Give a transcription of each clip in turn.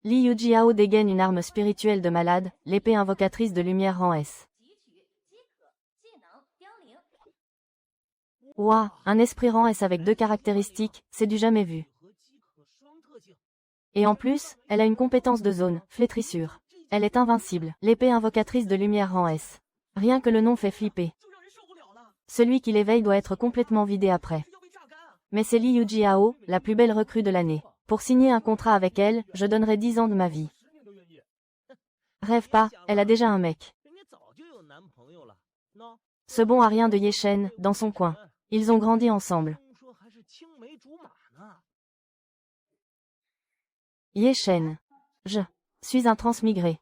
Li Yujiao dégaine une arme spirituelle de malade, l'épée invocatrice de lumière rang S. Ouah, un esprit rang S avec 2 caractéristiques, c'est du jamais vu. Et en plus, elle a une compétence de zone, flétrissure. Elle est invincible, l'épée invocatrice de lumière rang S. Rien que le nom fait flipper. Celui qui l'éveille doit être complètement vidé après. Mais c'est Li Yujiao, la plus belle recrue de l'année. Pour signer un contrat avec elle, je donnerai 10 ans de ma vie. Rêve pas, elle a déjà un mec. Ce bon à rien de Ye Shen, dans son coin. Ils ont grandi ensemble. Ye Shen. Je suis un transmigré.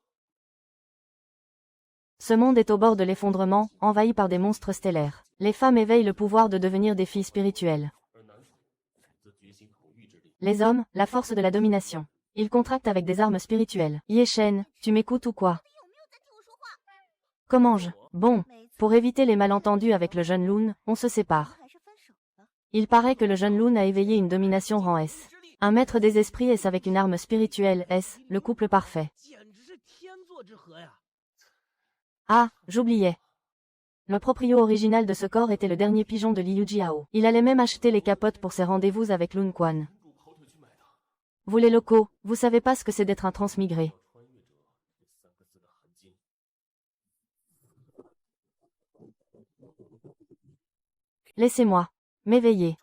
Ce monde est au bord de l'effondrement, envahi par des monstres stellaires. Les femmes éveillent le pouvoir de devenir des filles spirituelles. Les hommes, la force de la domination. Ils contractent avec des armes spirituelles. Ye Shen, tu m'écoutes ou quoi? Comment je... Bon, pour éviter les malentendus avec le jeune Lun, on se sépare. Il paraît que le jeune Lun a éveillé une domination rang S. Un maître des esprits S avec une arme spirituelle S, le couple parfait. Ah, j'oubliais. Le proprio original de ce corps était le dernier pigeon de Li Yujiao. Il allait même acheter les capotes pour ses rendez-vous avec Lun Quan. Vous les locaux, vous savez pas ce que c'est d'être un transmigré. Laissez-moi m'éveiller.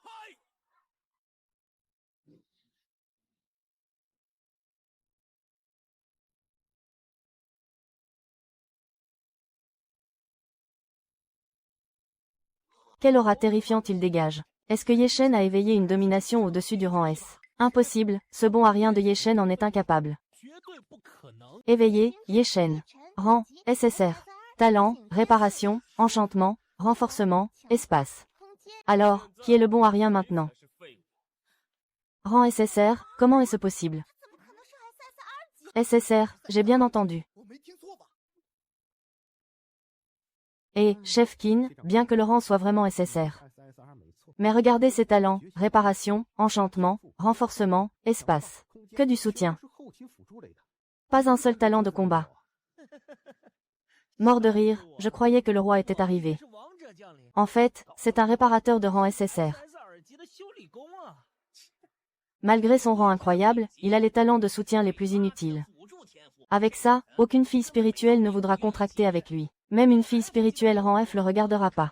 Quelle aura terrifiante il dégage. Est-ce que Ye Shen a éveillé une domination au-dessus du rang S? Impossible, ce bon à rien de Ye Shen en est incapable. Éveillé, Ye Shen. Rang, SSR. Talent, réparation, enchantement, renforcement, espace. Alors, qui est le bon à rien maintenant? Rang SSR, comment est-ce possible? SSR, j'ai bien entendu. Et, Chef Qin, bien que le rang soit vraiment SSR. Mais regardez ses talents, réparation, enchantement, renforcement, espace. Que du soutien. Pas un seul talent de combat. Mort de rire, je croyais que le roi était arrivé. En fait, c'est un réparateur de rang SSR. Malgré son rang incroyable, il a les talents de soutien les plus inutiles. Avec ça, aucune fille spirituelle ne voudra contracter avec lui. Même une fille spirituelle rang F le regardera pas.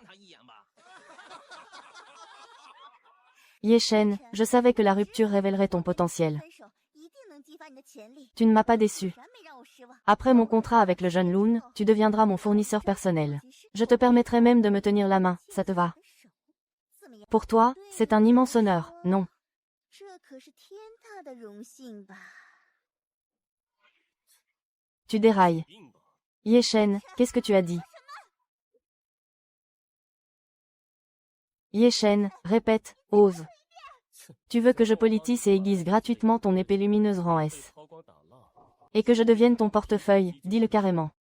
Ye Shen, je savais que la rupture révélerait ton potentiel. Tu ne m'as pas déçu. Après mon contrat avec le jeune Lun, tu deviendras mon fournisseur personnel. Je te permettrai même de me tenir la main, ça te va? Pour toi, c'est un immense honneur, non? Tu dérailles. Ye Shen, qu'est-ce que tu as dit? Ye Shen, répète, ose. Tu veux que je politise et aiguise gratuitement ton épée lumineuse rang S. Et que je devienne ton portefeuille, dis-le carrément.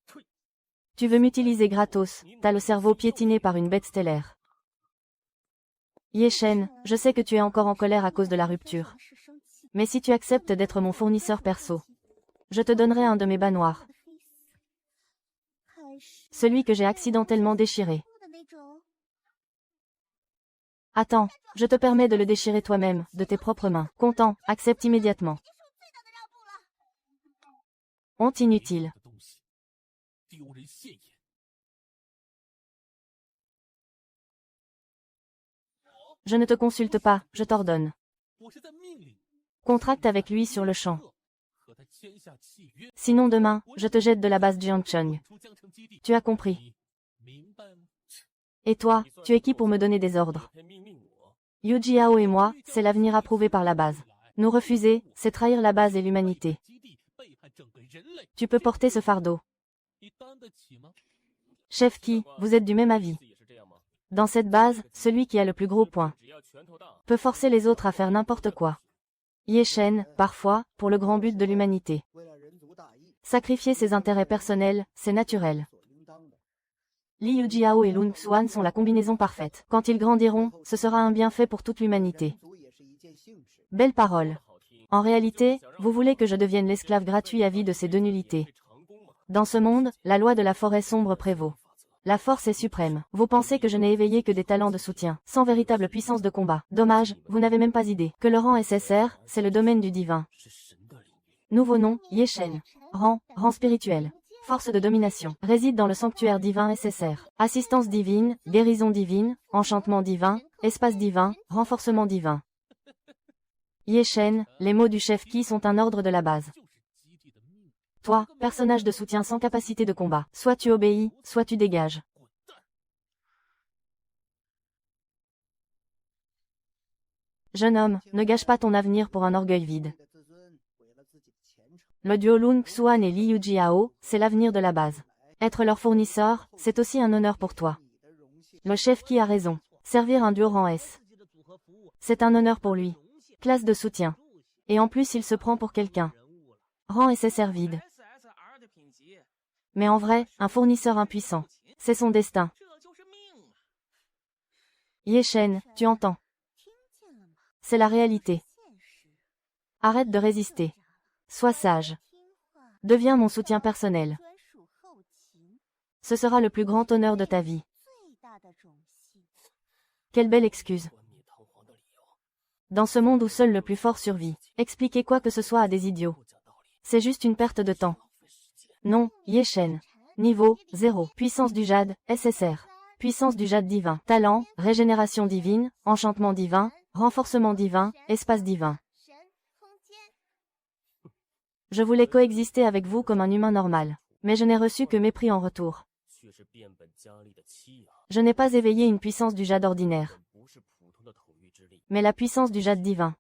Tu veux m'utiliser gratos, t'as le cerveau piétiné par une bête stellaire. Ye Shen, je sais que tu es encore en colère à cause de la rupture. Mais si tu acceptes d'être mon fournisseur perso, je te donnerai un de mes bas noirs. Celui que j'ai accidentellement déchiré. Attends, je te permets de le déchirer toi-même, de tes propres mains. Content, accepte immédiatement. Honte inutile. Je ne te consulte pas, je t'ordonne. Contracte avec lui sur le champ. Sinon demain, je te jette de la base Jiangcheng. Tu as compris. Et toi, tu es qui pour me donner des ordres? Yujiao et moi, c'est l'avenir approuvé par la base. Nous refuser, c'est trahir la base et l'humanité. Tu peux porter ce fardeau. Chef Qi, vous êtes du même avis. Dans cette base, celui qui a le plus gros point peut forcer les autres à faire n'importe quoi. Ye Shen, parfois, pour le grand but de l'humanité. Sacrifier ses intérêts personnels, c'est naturel. Li Yujiao et Lun Xuan sont la combinaison parfaite. Quand ils grandiront, ce sera un bienfait pour toute l'humanité. Belle parole. En réalité, vous voulez que je devienne l'esclave gratuit à vie de ces deux nullités. Dans ce monde, la loi de la forêt sombre prévaut. La force est suprême. Vous pensez que je n'ai éveillé que des talents de soutien, sans véritable puissance de combat. Dommage, vous n'avez même pas idée que le rang SSR, c'est le domaine du divin. Nouveau nom, Ye-Shen. Rang spirituel. Force de domination. Réside dans le sanctuaire divin SSR. Assistance divine, guérison divine, enchantement divin, espace divin, renforcement divin. Ye-Shen, les mots du chef Qi sont un ordre de la base. Toi, personnage de soutien sans capacité de combat, soit tu obéis, soit tu dégages. Jeune homme, ne gâche pas ton avenir pour un orgueil vide. Le duo Lun Xuan et Liu Jiao, c'est l'avenir de la base. Être leur fournisseur, c'est aussi un honneur pour toi. Le chef Qi a raison. Servir un duo rang S. C'est un honneur pour lui. Classe de soutien. Et en plus il se prend pour quelqu'un. Rang SSR vide. Mais en vrai, un fournisseur impuissant. C'est son destin. Ye-Shen, tu entends? C'est la réalité. Arrête de résister. Sois sage. Deviens mon soutien personnel. Ce sera le plus grand honneur de ta vie. Quelle belle excuse. Dans ce monde où seul le plus fort survit, expliquer quoi que ce soit à des idiots. C'est juste une perte de temps. Non, Ye-Shen. Niveau 0. Puissance du jade, SSR. Puissance du jade divin. Talent, régénération divine, enchantement divin, renforcement divin, espace divin. Je voulais coexister avec vous comme un humain normal. Mais je n'ai reçu que mépris en retour. Je n'ai pas éveillé une puissance du jade ordinaire, mais la puissance du jade divin.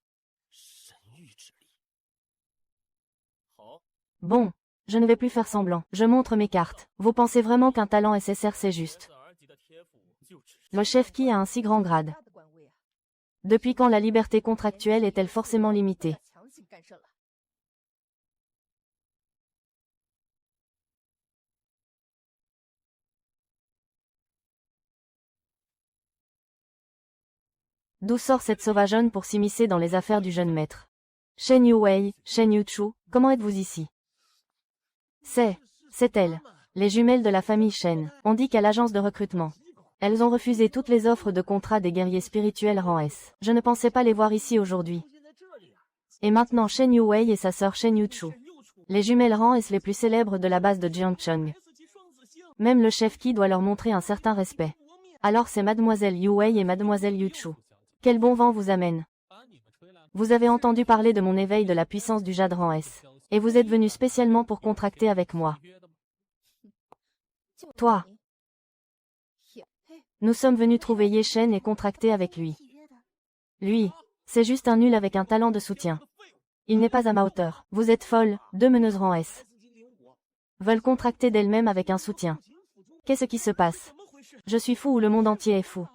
Bon, je ne vais plus faire semblant. Je montre mes cartes. Vous pensez vraiment qu'un talent SSR c'est juste? Le chef Qi a un si grand grade. Depuis quand la liberté contractuelle est-elle forcément limitée? D'où sort cette sauvageonne pour s'immiscer dans les affaires du jeune maître? Shen Yuwei, Shen Yuchu, comment êtes-vous ici? C'est elle. Les jumelles de la famille Shen. On dit qu'à l'agence de recrutement. Elles ont refusé toutes les offres de contrat des guerriers spirituels rang S. Je ne pensais pas les voir ici aujourd'hui. Et maintenant Shen Yuwei et sa sœur Shen Yuchu. Les jumelles rang S les plus célèbres de la base de Jiangcheng. Même le chef Qi doit leur montrer un certain respect. Alors c'est mademoiselle Yuwei et mademoiselle Yuchu. Quel bon vent vous amène. Vous avez entendu parler de mon éveil de la puissance du jade rang S. Et vous êtes venu spécialement pour contracter avec moi. Toi. Nous sommes venus trouver Ye-Shen et contracter avec lui. Lui, c'est juste un nul avec un talent de soutien. Il n'est pas à ma hauteur. Vous êtes folle, deux meneuses rang S. Veulent contracter d'elles-mêmes avec un soutien. Qu'est-ce qui se passe? Je suis fou ou le monde entier est fou?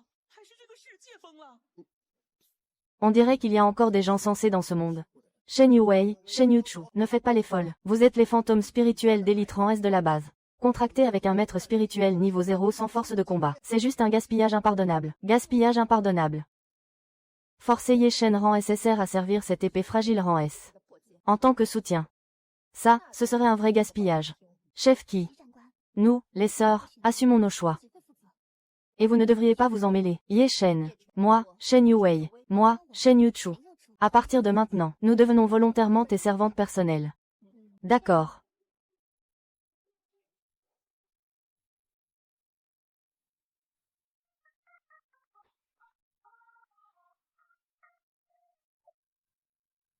On dirait qu'il y a encore des gens sensés dans ce monde. Shen Yuwei, Shen Yuchu, ne faites pas les folles. Vous êtes les fantômes spirituels d'élite rang S de la base. Contracter avec un maître spirituel niveau 0 sans force de combat. C'est juste un gaspillage impardonnable. Gaspillage impardonnable. Forcer Ye-Shen rang SSR à servir cette épée fragile rang S. En tant que soutien. Ça, ce serait un vrai gaspillage. Chef Qi. Nous, les sœurs, assumons nos choix. Et vous ne devriez pas vous en mêler. Ye-Shen. Moi, Shen Yuwei. Moi, Shen Yuchu. À partir de maintenant, nous devenons volontairement tes servantes personnelles. D'accord.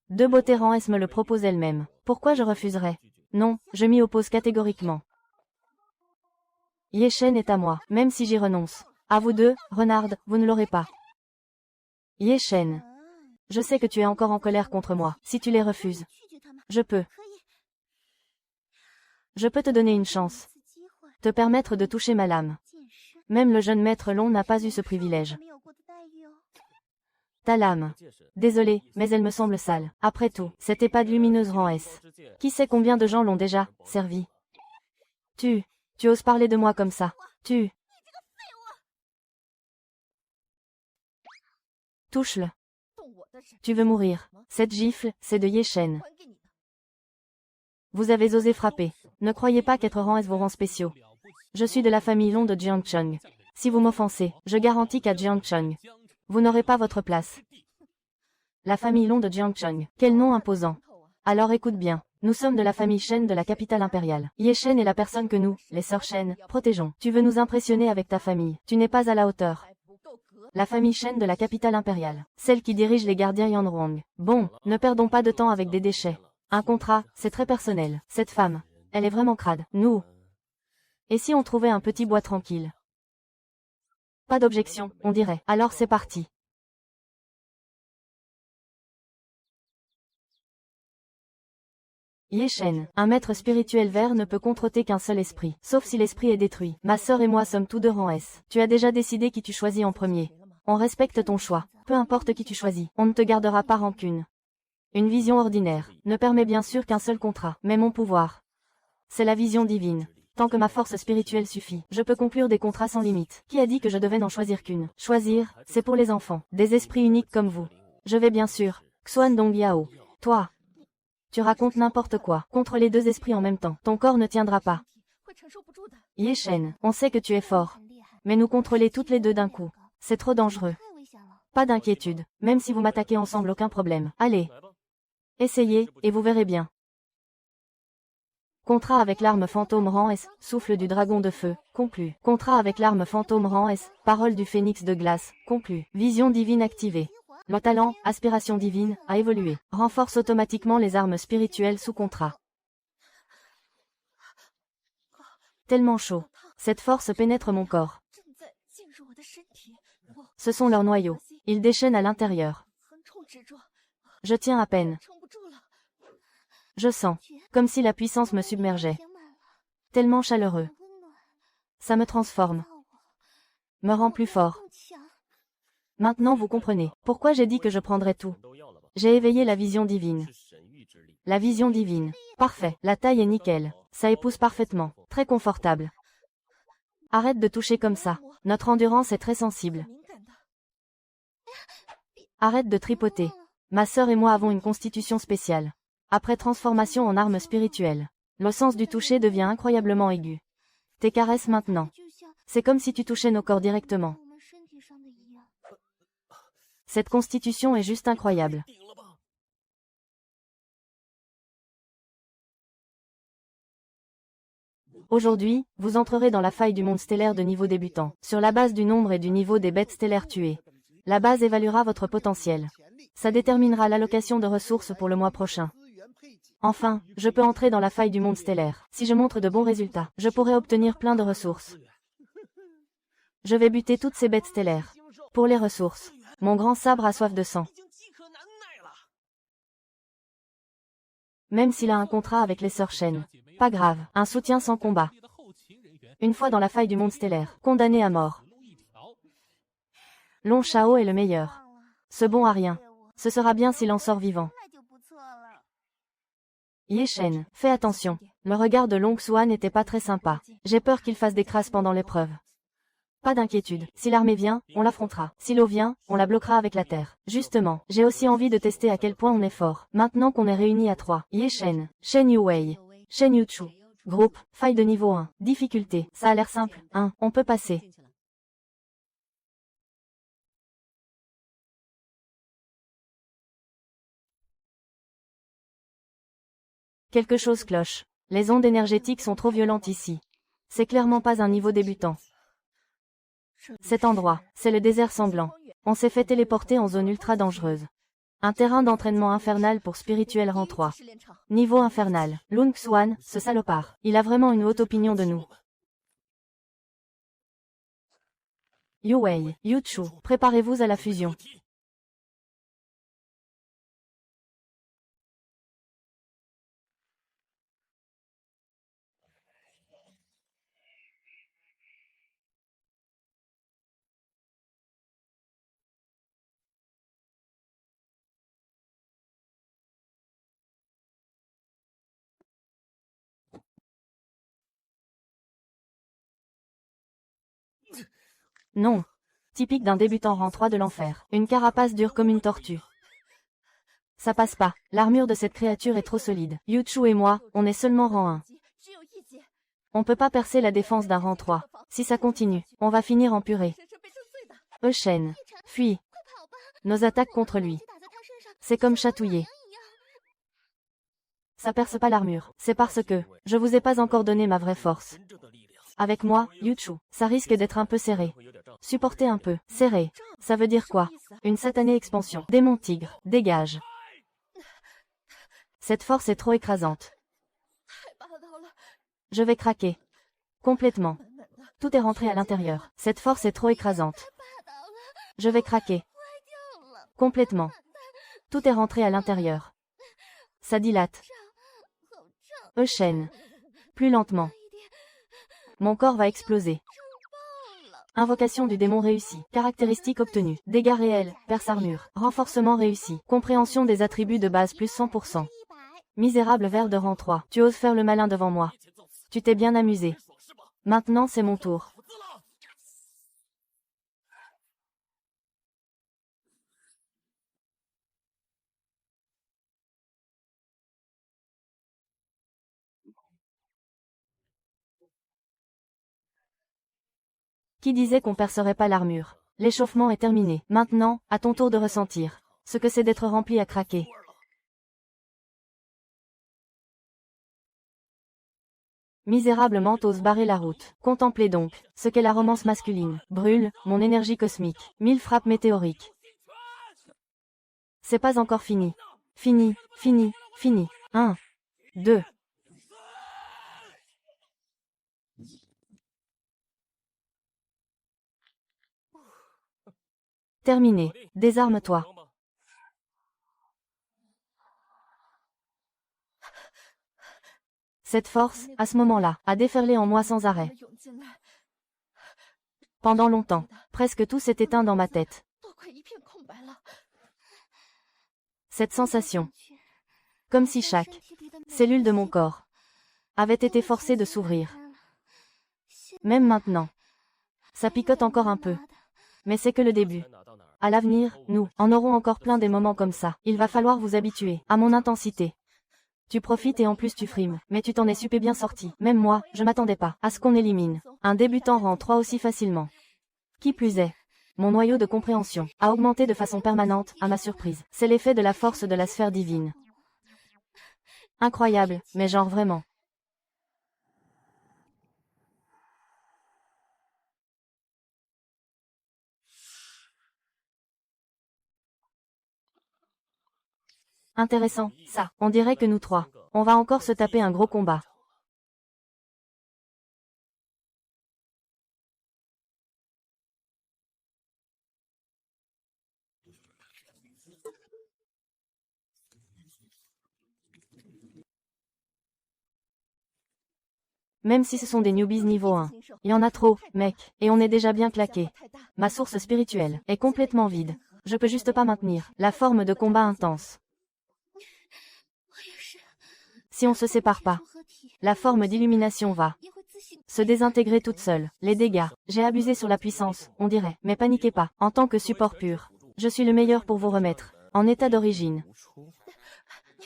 Deux beautés rang S me le proposent elles-mêmes. Pourquoi je refuserais? Non, je m'y oppose catégoriquement. Ye-Shen est à moi, même si j'y renonce. À vous deux, Renard, vous ne l'aurez pas. Ye-Shen. Je sais que tu es encore en colère contre moi, si tu les refuses. Je peux. Je peux te donner une chance. Te permettre de toucher ma lame. Même le jeune maître Long n'a pas eu ce privilège. Ta lame. Désolé, mais elle me semble sale. Après tout, cette épade lumineuse rang S. Qui sait combien de gens l'ont déjà servi? Tu oses parler de moi comme ça. Touche-le. Tu veux mourir. Cette gifle, c'est de Ye Shen. Vous avez osé frapper. Ne croyez pas qu'être rang S vos rangs spéciaux. Je suis de la famille Long de Jiangcheng. Si vous m'offensez, je garantis qu'à Jiangcheng, vous n'aurez pas votre place. La famille Long de Jiangcheng. Quel nom imposant. Alors écoute bien. Nous sommes de la famille Shen de la capitale impériale. Ye Shen est la personne que nous, les sœurs Shen, protégeons. Tu veux nous impressionner avec ta famille. Tu n'es pas à la hauteur. La famille Shen de la capitale impériale. Celle qui dirige les gardiens Yanrong. Bon, ne perdons pas de temps avec des déchets. Un contrat, c'est très personnel. Cette femme, elle est vraiment crade. Nous. Et si on trouvait un petit bois tranquille? Pas d'objection, on dirait. Alors c'est parti. Ye Shen, un maître spirituel vert ne peut contrôler qu'un seul esprit, sauf si l'esprit est détruit. Ma sœur et moi sommes tous deux rang S. Tu as déjà décidé qui tu choisis en premier. On respecte ton choix. Peu importe qui tu choisis, on ne te gardera pas rancune. Une vision ordinaire ne permet bien sûr qu'un seul contrat, mais mon pouvoir, c'est la vision divine. Tant que ma force spirituelle suffit, je peux conclure des contrats sans limite. Qui a dit que je devais n'en choisir qu'une? Choisir, c'est pour les enfants, des esprits uniques comme vous. Je vais bien sûr. Xuan Dongyao. Toi. Tu racontes n'importe quoi, contre les deux esprits en même temps. Ton corps ne tiendra pas. Ye Shen, on sait que tu es fort. Mais nous contrôler toutes les deux d'un coup, c'est trop dangereux. Pas d'inquiétude, même si vous m'attaquez ensemble, aucun problème. Allez. Essayez, et vous verrez bien. Contrat avec l'arme fantôme rang S, souffle du dragon de feu, conclu. Contrat avec l'arme fantôme rang S, parole du phénix de glace, conclu. Vision divine activée. Le talent, aspiration divine, a évolué. Renforce automatiquement les armes spirituelles sous contrat. Tellement chaud. Cette force pénètre mon corps. Ce sont leurs noyaux. Ils déchaînent à l'intérieur. Je tiens à peine. Je sens, comme si la puissance me submergeait. Tellement chaleureux. Ça me transforme. Me rend plus fort. Maintenant vous comprenez pourquoi j'ai dit que je prendrais tout. J'ai éveillé la vision divine. La vision divine. Parfait. La taille est nickel. Ça épouse parfaitement. Très confortable. Arrête de toucher comme ça. Notre endurance est très sensible. Arrête de tripoter. Ma sœur et moi avons une constitution spéciale. Après transformation en arme spirituelle, le sens du toucher devient incroyablement aigu. Tes caresses maintenant. C'est comme si tu touchais nos corps directement. Cette constitution est juste incroyable. Aujourd'hui, vous entrerez dans la faille du monde stellaire de niveau débutant, sur la base du nombre et du niveau des bêtes stellaires tuées. La base évaluera votre potentiel. Ça déterminera l'allocation de ressources pour le mois prochain. Enfin, je peux entrer dans la faille du monde stellaire. Si je montre de bons résultats, je pourrai obtenir plein de ressources. Je vais buter toutes ces bêtes stellaires. Pour les ressources, mon grand sabre a soif de sang. Même s'il a un contrat avec les sœurs Shen. Pas grave, un soutien sans combat. Une fois dans la faille du monde stellaire, condamné à mort. Long Shao est le meilleur. Ce bon à rien. Ce sera bien s'il en sort vivant. Ye Shen, fais attention. Le regard de Long Xuan n'était pas très sympa. J'ai peur qu'il fasse des crasses pendant l'épreuve. Pas d'inquiétude. Si l'armée vient, on l'affrontera. Si l'eau vient, on la bloquera avec la terre. Justement, j'ai aussi envie de tester à quel point on est fort. Maintenant qu'on est réunis à 3. Ye Shen, Shen Yuwei, Shen Yuchu. Groupe, faille de niveau 1. Difficulté, ça a l'air simple. 1, on peut passer. Quelque chose cloche. Les ondes énergétiques sont trop violentes ici. C'est clairement pas un niveau débutant. Cet endroit, c'est le désert sanglant. On s'est fait téléporter en zone ultra dangereuse. Un terrain d'entraînement infernal pour spirituel rang 3. Niveau infernal. Lung Xuan, ce salopard. Il a vraiment une haute opinion de nous. Yu Wei, Yu Chu, préparez-vous à la fusion. Non. Typique d'un débutant rang 3 de l'enfer. Une carapace dure comme une tortue. Ça passe pas. L'armure de cette créature est trop solide. Yuchu et moi, on est seulement rang 1. On peut pas percer la défense d'un rang 3. Si ça continue, on va finir en purée. Shen, fuis. Nos attaques contre lui. C'est comme chatouiller. Ça perce pas l'armure. C'est parce que je vous ai pas encore donné ma vraie force. Avec moi, Yuchu, ça risque d'être un peu serré. Supportez un peu. Serré. Ça veut dire quoi? Une satanée expansion. Démon tigre, dégage. Cette force est trop écrasante. Je vais craquer. Complètement. Tout est rentré à l'intérieur. Cette force est trop écrasante. Je vais craquer. Complètement. Tout est rentré à l'intérieur. Ça dilate. Shen. Plus lentement. Mon corps va exploser. Invocation du démon réussie. Caractéristiques obtenues. Dégâts réels. Perce armure. Renforcement réussi. Compréhension des attributs de base plus 100%. Misérable ver de rang 3. Tu oses faire le malin devant moi. Tu t'es bien amusé. Maintenant c'est mon tour. Qui disait qu'on percerait pas l'armure? L'échauffement est terminé. Maintenant, à ton tour de ressentir ce que c'est d'être rempli à craquer. Misérablement ose barrer la route. Contemplez donc ce qu'est la romance masculine. Brûle, mon énergie cosmique. 1000 frappes météoriques. C'est pas encore fini. Fini, fini, fini. 1, 2. Terminé. Désarme-toi. Cette force, à ce moment-là, a déferlé en moi sans arrêt. Pendant longtemps, presque tout s'est éteint dans ma tête. Cette sensation, comme si chaque cellule de mon corps avait été forcée de s'ouvrir. Même maintenant, ça picote encore un peu. Mais c'est que le début. À l'avenir, nous en aurons encore plein des moments comme ça. Il va falloir vous habituer à mon intensité. Tu profites et en plus tu frimes, mais tu t'en es super bien sorti. Même moi, je m'attendais pas à ce qu'on élimine un débutant rang 3 aussi facilement. Qui plus est, mon noyau de compréhension a augmenté de façon permanente, à ma surprise. C'est l'effet de la force de la sphère divine. Incroyable, mais genre vraiment. Intéressant, ça. On dirait que nous trois, on va encore se taper un gros combat. Même si ce sont des newbies niveau 1. Il y en a trop, mec, et on est déjà bien claqué. Ma source spirituelle est complètement vide. Je peux juste pas maintenir la forme de combat intense. Si on se sépare pas, la forme d'illumination va se désintégrer toute seule. Les dégâts, j'ai abusé sur la puissance, on dirait, mais paniquez pas. En tant que support pur, je suis le meilleur pour vous remettre en état d'origine.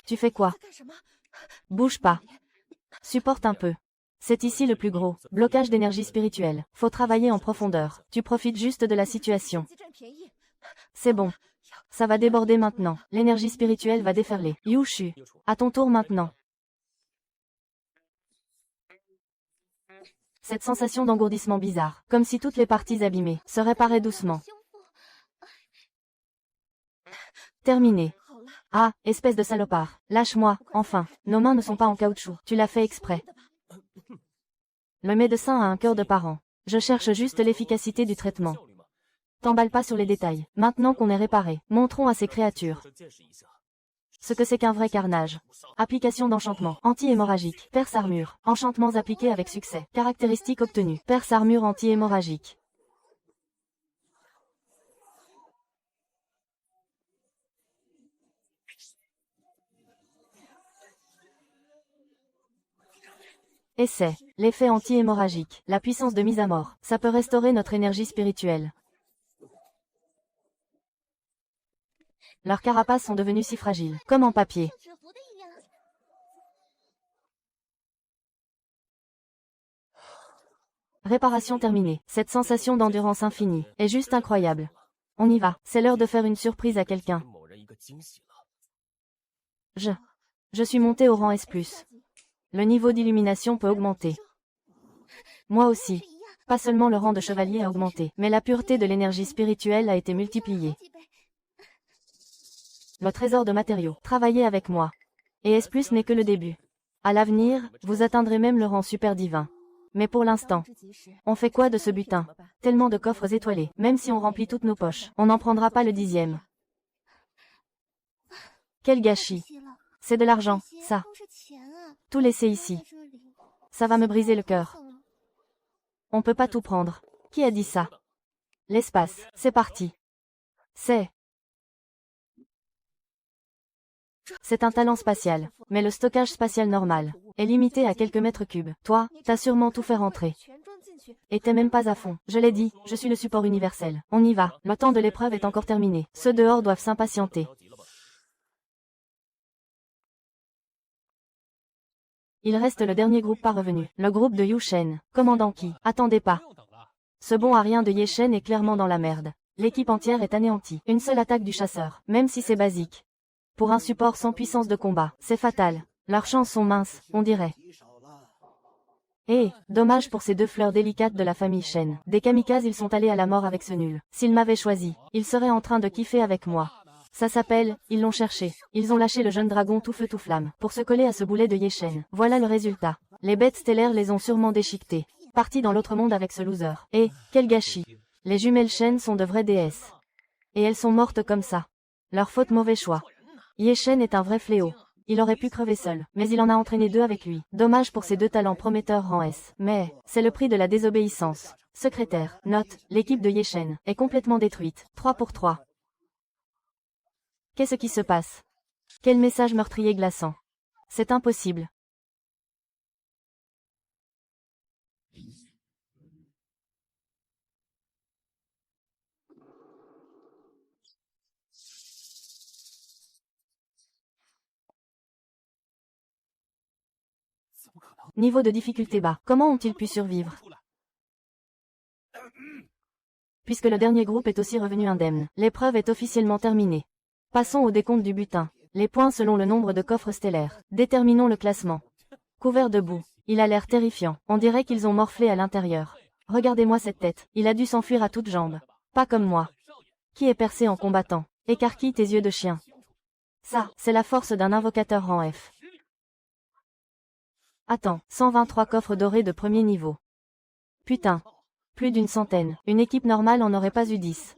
Tu fais quoi? Bouge pas. Supporte un peu. C'est ici le plus gros blocage d'énergie spirituelle. Faut travailler en profondeur. Tu profites juste de la situation. C'est bon. Ça va déborder maintenant. L'énergie spirituelle va déferler. Yushu, à ton tour maintenant. Cette sensation d'engourdissement bizarre, comme si toutes les parties abîmées se réparaient doucement. Terminé. Ah, espèce de salopard. Lâche-moi, enfin. Nos mains ne sont pas en caoutchouc. Tu l'as fait exprès. Le médecin a un cœur de parent. Je cherche juste l'efficacité du traitement. T'emballe pas sur les détails. Maintenant qu'on est réparé, montrons à ces créatures ce que c'est qu'un vrai carnage. Application d'enchantement. Anti-hémorragique. Perce armure. Enchantements appliqués avec succès. Caractéristiques obtenues. Perce armure anti-hémorragique. Essai. L'effet anti-hémorragique. La puissance de mise à mort. Ça peut restaurer notre énergie spirituelle. Leurs carapaces sont devenues si fragiles, comme en papier. Réparation terminée. Cette sensation d'endurance infinie est juste incroyable. On y va, c'est l'heure de faire une surprise à quelqu'un. Je suis monté au rang S+. Le niveau d'illumination peut augmenter. Moi aussi. Pas seulement le rang de chevalier a augmenté, mais la pureté de l'énergie spirituelle a été multipliée. Le trésor de matériaux. Travaillez avec moi. Et S+ n'est que le début. À l'avenir, vous atteindrez même le rang super divin. Mais pour l'instant, on fait quoi de ce butin? Tellement de coffres étoilés. Même si on remplit toutes nos poches, on n'en prendra pas le 10e. Quel gâchis. C'est de l'argent, ça. Tout laisser ici. Ça va me briser le cœur. On peut pas tout prendre. Qui a dit ça? L'espace, c'est parti. C'est un talent spatial, mais le stockage spatial normal est limité à quelques mètres cubes. Toi, t'as sûrement tout fait rentrer. Et t'es même pas à fond. Je l'ai dit, je suis le support universel. On y va. Le temps de l'épreuve est encore terminé. Ceux dehors doivent s'impatienter. Il reste le dernier groupe pas revenu. Le groupe de Yu Shen. Commandant Qi. Attendez pas. Ce bon à rien de Ye Shen est clairement dans la merde. L'équipe entière est anéantie. Une seule attaque du chasseur, même si c'est basique. Pour un support sans puissance de combat, c'est fatal. Leurs chances sont minces, on dirait. Dommage pour ces deux fleurs délicates de la famille Shen. Des kamikazes, ils sont allés à la mort avec ce nul. S'ils m'avaient choisi, ils seraient en train de kiffer avec moi. Ça s'appelle, ils l'ont cherché. Ils ont lâché le jeune dragon tout feu tout flamme, pour se coller à ce boulet de Ye Shen. Voilà le résultat. Les bêtes stellaires les ont sûrement déchiquetés. Partis dans l'autre monde avec ce loser. Quel gâchis. Les jumelles Shen sont de vraies déesses. Et elles sont mortes comme ça. Leur faute, mauvais choix. Ye Shen est un vrai fléau. Il aurait pu crever seul, mais il en a entraîné deux avec lui. Dommage pour ces deux talents prometteurs rang S. Mais, c'est le prix de la désobéissance. Secrétaire, note, l'équipe de Ye Shen est complètement détruite. 3 pour 3. Qu'est-ce qui se passe? Quel message meurtrier glaçant. C'est impossible. Niveau de difficulté bas. Comment ont-ils pu survivre? Puisque le dernier groupe est aussi revenu indemne, l'épreuve est officiellement terminée. Passons au décompte du butin. Les points selon le nombre de coffres stellaires. Déterminons le classement. Couvert de boue. Il a l'air terrifiant. On dirait qu'ils ont morflé à l'intérieur. Regardez-moi cette tête. Il a dû s'enfuir à toutes jambes. Pas comme moi. Qui est percé en combattant? Écarquille tes yeux de chien. Ça, c'est la force d'un invocateur rang F. Attends, 123 coffres dorés de premier niveau. Putain. Plus d'une centaine. Une équipe normale en aurait pas eu 10.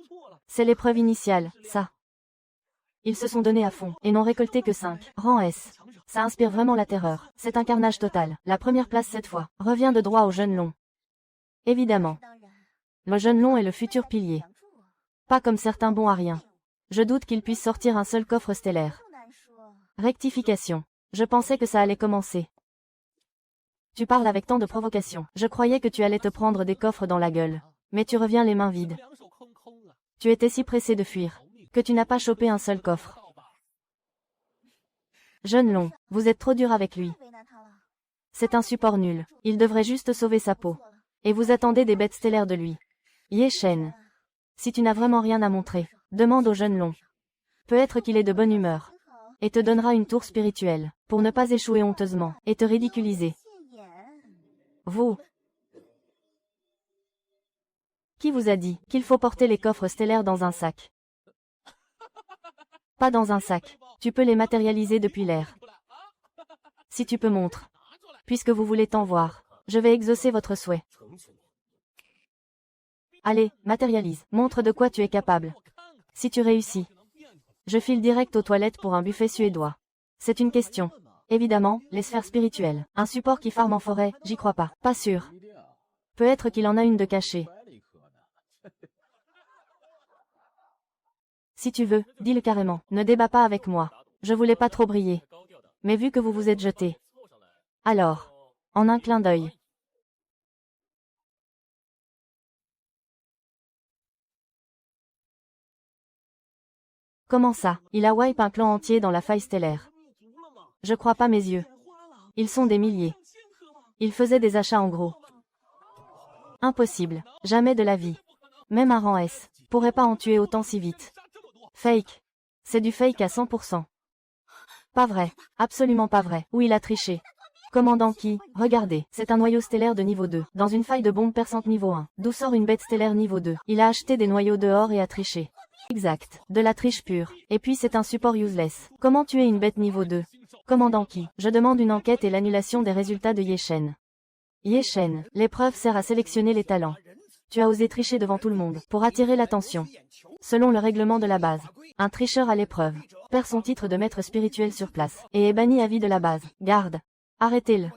C'est l'épreuve initiale, ça. Ils se sont donnés à fond, et n'ont récolté que 5. Rang S. Ça inspire vraiment la terreur. C'est un carnage total. La première place cette fois revient de droit au jeune long. Évidemment. Le jeune long est le futur pilier. Pas comme certains bons à rien. Je doute qu'il puisse sortir un seul coffre stellaire. Rectification. Je pensais que ça allait commencer. Tu parles avec tant de provocation. Je croyais que tu allais te prendre des coffres dans la gueule. Mais tu reviens les mains vides. Tu étais si pressé de fuir, que tu n'as pas chopé un seul coffre. Jeune long, vous êtes trop dur avec lui. C'est un support nul. Il devrait juste sauver sa peau. Et vous attendez des bêtes stellaires de lui. Ye Shen. Si tu n'as vraiment rien à montrer, demande au jeune long. Peut-être qu'il est de bonne humeur. Et te donnera une tour spirituelle, pour ne pas échouer honteusement, et te ridiculiser. Vous. Qui vous a dit qu'il faut porter les coffres stellaires dans un sac? Pas dans un sac. Tu peux les matérialiser depuis l'air. Si tu peux montre. Puisque vous voulez t'en voir, je vais exaucer votre souhait. Allez, matérialise. Montre de quoi tu es capable. Si tu réussis, je file direct aux toilettes pour un buffet suédois. C'est une question. Évidemment, les sphères spirituelles. Un support qui farme en forêt, j'y crois pas. Pas sûr. Peut-être qu'il en a une de cachée. Si tu veux, dis-le carrément. Ne débat pas avec moi. Je voulais pas trop briller. Mais vu que vous vous êtes jeté. Alors, en un clin d'œil. Comment ça? Il a wipe un clan entier dans la faille stellaire. Je crois pas mes yeux. Ils sont des milliers. Il faisait des achats en gros. Impossible. Jamais de la vie. Même un rang S pourrait pas en tuer autant si vite. Fake. C'est du fake à 100%. Pas vrai. Absolument pas vrai. Ou il a triché. Commandant qui? Regardez, c'est un noyau stellaire de niveau 2, dans une faille de bombe perçante niveau 1. D'où sort une bête stellaire niveau 2? Il a acheté des noyaux dehors et a triché. Exact. De la triche pure. Et puis c'est un support useless. Comment tuer une bête niveau 2? Commandant qui? Je demande une enquête et l'annulation des résultats de Yeshen. Yeshen, l'épreuve sert à sélectionner les talents. Tu as osé tricher devant tout le monde, pour attirer l'attention. Selon le règlement de la base, un tricheur à l'épreuve perd son titre de maître spirituel sur place, et est banni à vie de la base. Garde. Arrêtez-le.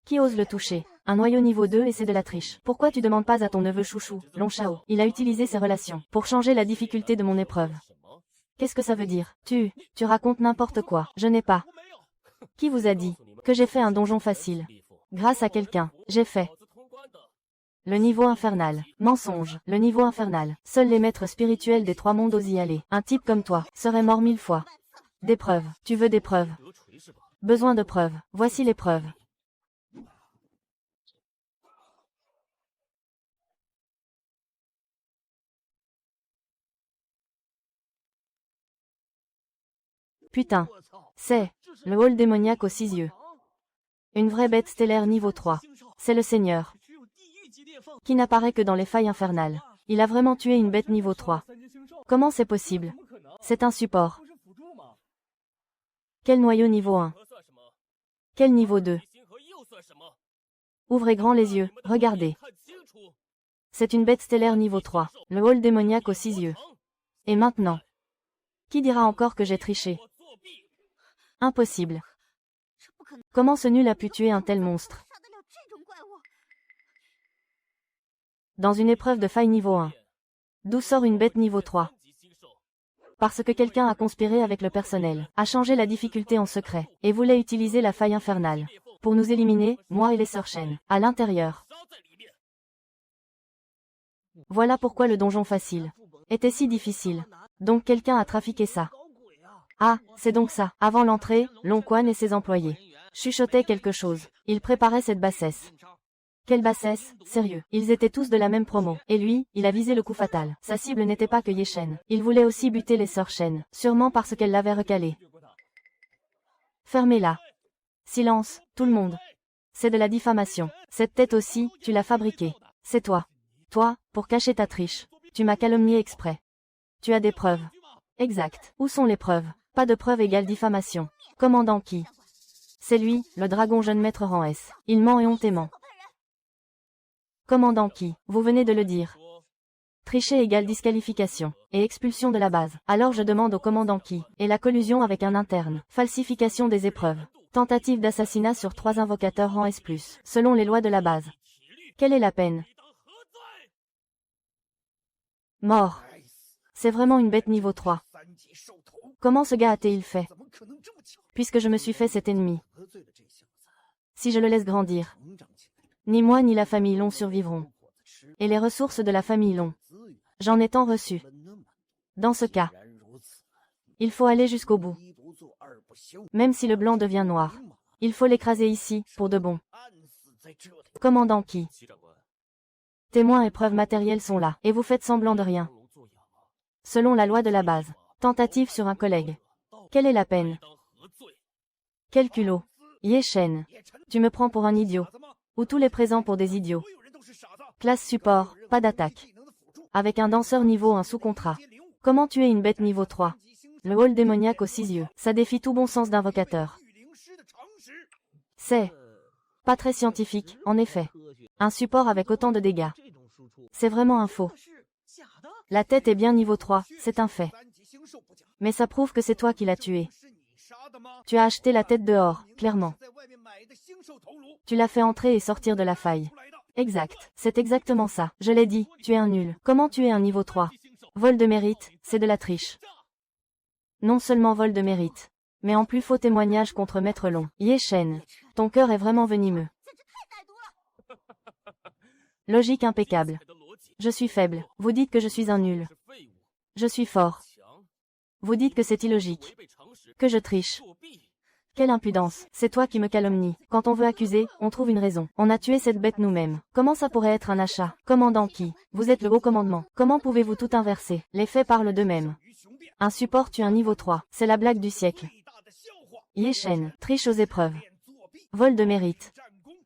Qui ose le toucher? Un noyau niveau 2 et c'est de la triche. Pourquoi tu demandes pas à ton neveu chouchou, Long Shao? Il a utilisé ses relations pour changer la difficulté de mon épreuve. Qu'est-ce que ça veut dire? Tu racontes n'importe quoi. Je n'ai pas. Qui vous a dit que j'ai fait un donjon facile? Grâce à quelqu'un, j'ai fait le niveau infernal. Mensonge, le niveau infernal. Seuls les maîtres spirituels des 3 mondes osent y aller. Un type comme toi serait mort 1000 fois. Des preuves. Tu veux des preuves? Besoin de preuves. Voici les preuves. Putain. C'est le hall démoniaque aux 6 yeux. Une vraie bête stellaire niveau 3. C'est le Seigneur. Qui n'apparaît que dans les failles infernales. Il a vraiment tué une bête niveau 3. Comment c'est possible? C'est un support. Quel noyau niveau 1? Quel niveau 2? Ouvrez grand les yeux, regardez. C'est une bête stellaire niveau 3. Le hall démoniaque aux 6 yeux. Et maintenant? Qui dira encore que j'ai triché? Impossible. Comment ce nul a pu tuer un tel monstre? Dans une épreuve de faille niveau 1. D'où sort une bête niveau 3? Parce que quelqu'un a conspiré avec le personnel, a changé la difficulté en secret, et voulait utiliser la faille infernale. Pour nous éliminer, moi et les sœurs Shen, à l'intérieur. Voilà pourquoi le donjon facile était si difficile. Donc quelqu'un a trafiqué ça. Ah, c'est donc ça. Avant l'entrée, Long Quan et ses employés chuchotaient quelque chose. Ils préparaient cette bassesse. Quelle bassesse, sérieux. Ils étaient tous de la même promo. Et lui, il a visé le coup fatal. Sa cible n'était pas que Yeshen. Il voulait aussi buter les sœurs Shen. Sûrement parce qu'elle l'avait recalé. Fermez-la. Silence, tout le monde. C'est de la diffamation. Cette tête aussi, tu l'as fabriquée. C'est toi. Toi, pour cacher ta triche. Tu m'as calomnié exprès. Tu as des preuves. Exact. Où sont les preuves? Pas de preuves égale diffamation. Commandant qui? C'est lui, le dragon jeune maître rang S. Il ment et hontément. Commandant qui? Vous venez de le dire. Tricher égale disqualification et expulsion de la base. Alors je demande au commandant qui? Et la collusion avec un interne. Falsification des épreuves. Tentative d'assassinat sur 3 invocateurs rang S+, selon les lois de la base. Quelle est la peine? Mort. C'est vraiment une bête niveau 3. Comment ce gars a-t-il fait? Puisque je me suis fait cet ennemi. Si je le laisse grandir, ni moi ni la famille Long survivront. Et les ressources de la famille Long, j'en ai tant reçu. Dans ce cas, il faut aller jusqu'au bout. Même si le blanc devient noir, il faut l'écraser ici, pour de bon. Commandant qui? Témoins et preuves matérielles sont là, et vous faites semblant de rien. Selon la loi de la base. Tentative sur un collègue. Quelle est la peine? Quel culot. Yeshen. Tu me prends pour un idiot. Ou tous les présents pour des idiots. Classe support, pas d'attaque. Avec un danseur niveau 1 sous contrat. Comment tuer une bête niveau 3? Le hall démoniaque aux 6 yeux. Ça défie tout bon sens d'invocateur. C'est pas très scientifique, en effet. Un support avec autant de dégâts. C'est vraiment un faux. La tête est bien niveau 3, c'est un fait. Mais ça prouve que c'est toi qui l'as tué. Tu as acheté la tête dehors, clairement. Tu l'as fait entrer et sortir de la faille. Exact, c'est exactement ça. Je l'ai dit, tu es un nul. Comment tuer un niveau 3? Vol de mérite, c'est de la triche. Non seulement vol de mérite, mais en plus faux témoignage contre Maître Long. Yeshen, ton cœur est vraiment venimeux. Logique impeccable. Je suis faible. Vous dites que je suis un nul. Je suis fort. Vous dites que c'est illogique. Que je triche. Quelle impudence. C'est toi qui me calomnies. Quand on veut accuser, on trouve une raison. On a tué cette bête nous-mêmes. Comment ça pourrait être un achat? Commandant qui? Vous êtes le haut commandement. Comment pouvez-vous tout inverser? Les faits parlent d'eux-mêmes. Un support tue un niveau 3. C'est la blague du siècle. Ye Shen. Triche aux épreuves. Vol de mérite.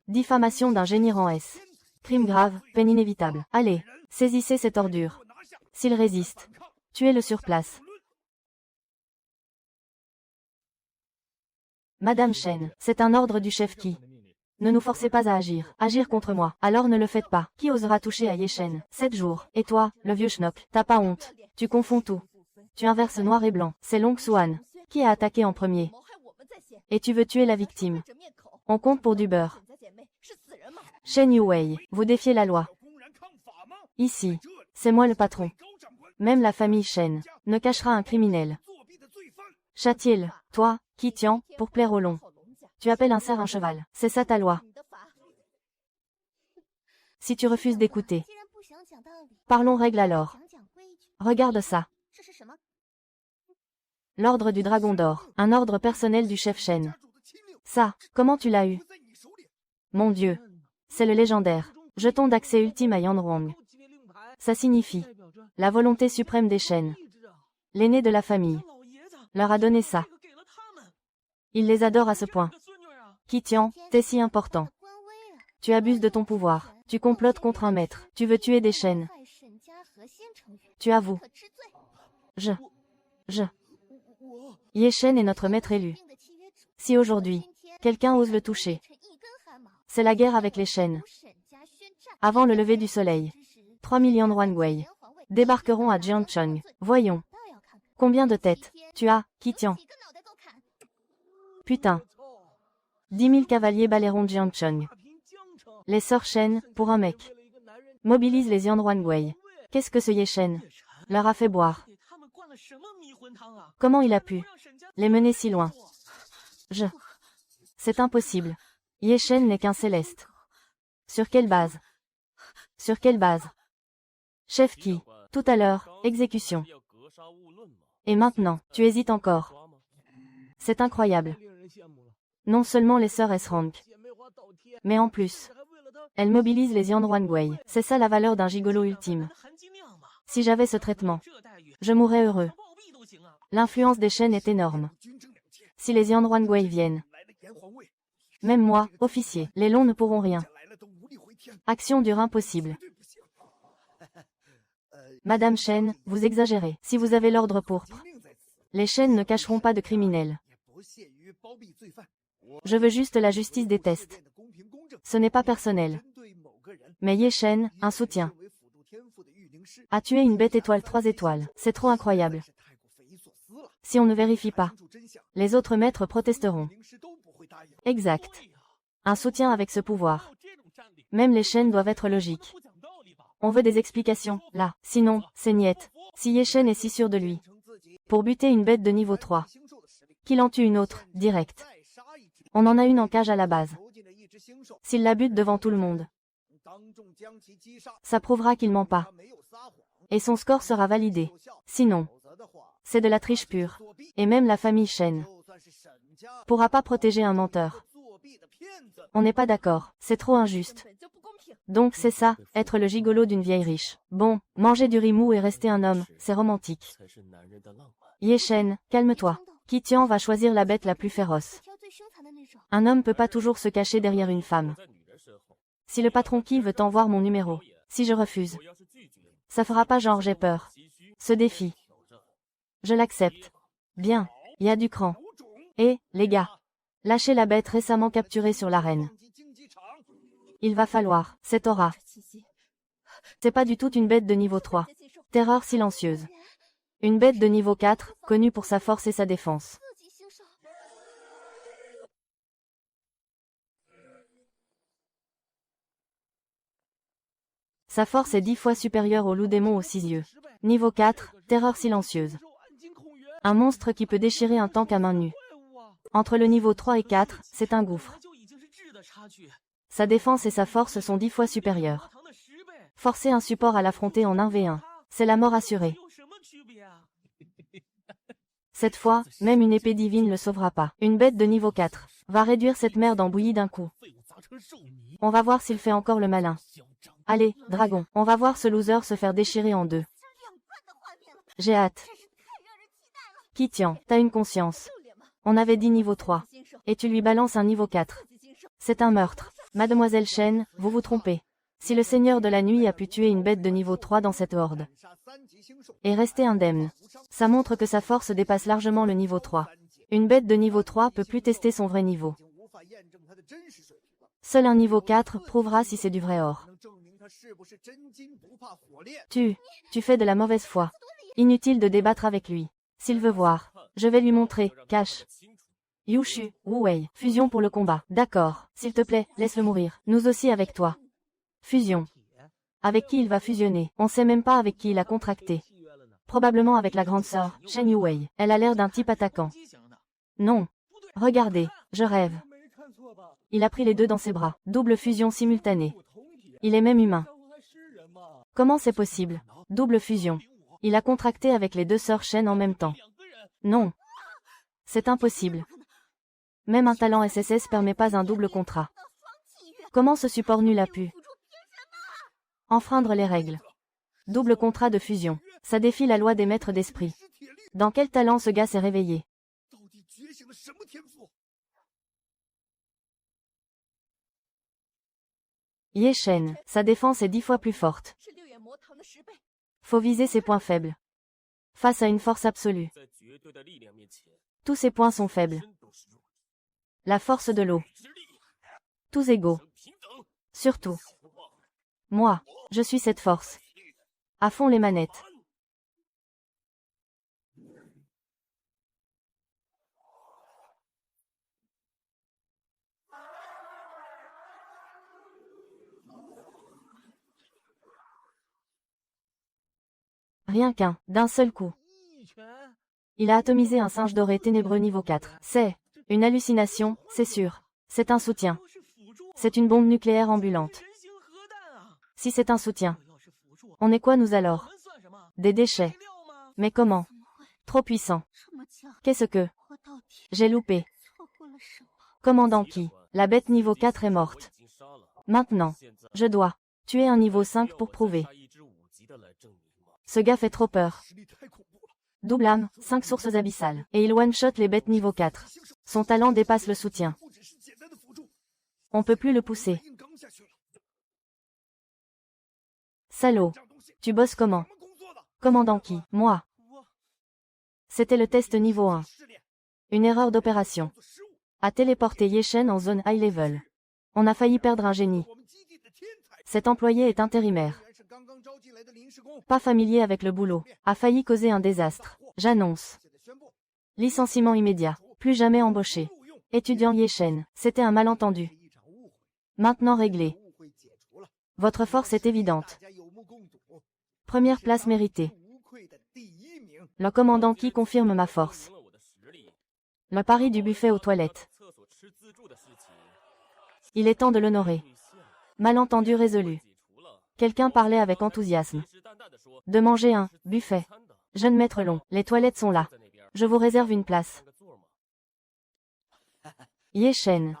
Diffamation d'un génie rang S. Crime grave, peine inévitable. Allez, saisissez cette ordure. S'il résiste, tuez-le sur place. Madame Shen, c'est un ordre du chef qui. Ne nous forcez pas à agir. Agir contre moi. Alors ne le faites pas. Qui osera toucher à Ye Shen? 7 jours. Et toi, le vieux schnock, t'as pas honte. Tu confonds tout. Tu inverses noir et blanc. C'est Long Xuan. Qui a attaqué en premier? Et tu veux tuer la victime. On compte pour du beurre. Shen Yuwei, vous défiez la loi. Ici, c'est moi le patron. Même la famille Shen ne cachera un criminel. Châtiez-le, toi, Qi Tian, pour plaire au long. Tu appelles un cerf un cheval, c'est ça ta loi. Si tu refuses d'écouter, parlons règle alors. Regarde ça. L'ordre du dragon d'or, un ordre personnel du chef Shen. Ça, comment tu l'as eu? Mon Dieu, c'est le légendaire jeton d'accès ultime à Yanrong. Ça signifie la volonté suprême des Shen. L'aîné de la famille leur a donné ça. Il les adore à ce point. Qi Tian, t'es si important. Tu abuses de ton pouvoir. Tu complotes contre un maître. Tu veux tuer des Shen. Tu avoues. Ye Shen est notre maître élu. Si aujourd'hui, quelqu'un ose le toucher, c'est la guerre avec les Shen. Avant le lever du soleil, 3 millions de Ruangwei débarqueront à Jiangcheng. Voyons. Combien de têtes tu as, Qi Tian? Putain. 10 000 cavaliers balayeront Jiangcheng. Les sœurs Shen, pour un mec. Mobilise les Yanruangwei. Qu'est-ce que ce Ye Shen leur a fait boire? Comment il a pu les mener si loin? C'est impossible. Ye Shen n'est qu'un céleste. Sur quelle base? Sur quelle base? Chef qui? Tout à l'heure, exécution. Et maintenant, tu hésites encore. C'est incroyable. Non seulement les sœurs S-Rank, mais en plus, elles mobilisent les Yanruangwei. C'est ça la valeur d'un gigolo ultime. Si j'avais ce traitement, je mourrais heureux. L'influence des Shen est énorme. Si les Yanruangwei viennent, même moi, officier, les longs ne pourront rien. Action dure impossible. Madame Shen, vous exagérez. Si vous avez l'ordre pourpre, les Shen ne cacheront pas de criminels. Je veux juste la justice des tests. Ce n'est pas personnel. Mais Ye Shen, un soutien, a tué une bête étoile 3 étoiles. C'est trop incroyable. Si on ne vérifie pas, les autres maîtres protesteront. Exact. Un soutien avec ce pouvoir. Même les Shen doivent être logiques. On veut des explications, là. Sinon, c'est niette. Si Ye Shen est si sûr de lui. Pour buter une bête de niveau 3. Qu'il en tue une autre, direct. On en a une en cage à la base. S'il la bute devant tout le monde, ça prouvera qu'il ment pas. Et son score sera validé. Sinon, c'est de la triche pure. Et même la famille Shen pourra pas protéger un menteur. On n'est pas d'accord, c'est trop injuste. Donc c'est ça, être le gigolo d'une vieille riche. Bon, manger du riz mou et rester un homme, c'est romantique. Ye Shen, calme-toi. Qi Tian va choisir la bête la plus féroce. Un homme peut pas toujours se cacher derrière une femme. Si le patron Qi veut envoyer mon numéro, si je refuse, ça fera pas genre j'ai peur. Ce défi, je l'accepte. Bien, y a du cran. Et, les gars, lâchez la bête récemment capturée sur l'arène. Il va falloir, cette aura. C'est pas du tout une bête de niveau 3. Terreur silencieuse. Une bête de niveau 4, connue pour sa force et sa défense. Sa force est 10 fois supérieure au loup démon aux 6 yeux. Niveau 4, terreur silencieuse. Un monstre qui peut déchirer un tank à main nue. Entre le niveau 3 et 4, c'est un gouffre. Sa défense et sa force sont 10 fois supérieures. Forcer un support à l'affronter en 1v1. C'est la mort assurée. Cette fois, même une épée divine le sauvera pas. Une bête de niveau 4 va réduire cette merde en bouillie d'un coup. On va voir s'il fait encore le malin. Allez, dragon, on va voir ce loser se faire déchirer en deux. J'ai hâte. Kitian, t'as une conscience. On avait dit niveau 3. Et tu lui balances un niveau 4. C'est un meurtre. Mademoiselle Shen, vous vous trompez. Si le Seigneur de la Nuit a pu tuer une bête de niveau 3 dans cette horde, et rester indemne, ça montre que sa force dépasse largement le niveau 3. Une bête de niveau 3 peut plus tester son vrai niveau. Seul un niveau 4 prouvera si c'est du vrai or. Tu fais de la mauvaise foi. Inutile de débattre avec lui. S'il veut voir, je vais lui montrer, cache. Yushu, Wu Wei, fusion pour le combat. D'accord, s'il te plaît, laisse-le mourir. Nous aussi avec toi. Fusion. Avec qui il va fusionner? On sait même pas avec qui il a contracté. Probablement avec la grande sœur, Shen Yuwei. Elle a l'air d'un type attaquant. Non. Regardez, je rêve. Il a pris les deux dans ses bras. Double fusion simultanée. Il est même humain. Comment c'est possible? Double fusion. Il a contracté avec les deux sœurs Shen en même temps. Non. C'est impossible. Même un talent SSS permet pas un double contrat. Comment ce support nul a pu enfreindre les règles? Double contrat de fusion. Ça défie la loi des maîtres d'esprit. Dans quel talent ce gars s'est réveillé? Ye Shen, sa défense est 10 fois plus forte. Faut viser ses points faibles. Face à une force absolue. Tous ses points sont faibles. La force de l'eau. Tous égaux. Surtout. Moi, je suis cette force. À fond les manettes. Rien qu'un, d'un seul coup. Il a atomisé un singe doré ténébreux niveau 4. C'est une hallucination, c'est sûr. C'est un soutien. C'est une bombe nucléaire ambulante. Si c'est un soutien. On est quoi nous alors? Des déchets. Mais comment? Trop puissant. Qu'est-ce que? J'ai loupé. Commandant Ki, la bête niveau 4 est morte. Maintenant, je dois tuer un niveau 5 pour prouver. Ce gars fait trop peur. Double âme, 5 sources abyssales. Et il one-shot les bêtes niveau 4. Son talent dépasse le soutien. On peut plus le pousser. Salaud. Tu bosses comment? Commandant Ki, moi. C'était le test niveau 1. Une erreur d'opération. A téléporté Ye Shen en zone high level. On a failli perdre un génie. Cet employé est intérimaire. Pas familier avec le boulot. A failli causer un désastre. J'annonce. Licenciement immédiat. Plus jamais embauché. Étudiant Ye Shen. C'était un malentendu. Maintenant réglé. Votre force est évidente. Première place méritée. Le commandant Ki confirme ma force. Le pari du buffet aux toilettes. Il est temps de l'honorer. Malentendu résolu. Quelqu'un parlait avec enthousiasme. De manger un buffet. Jeune maître Long, les toilettes sont là. Je vous réserve une place. Ye Shen.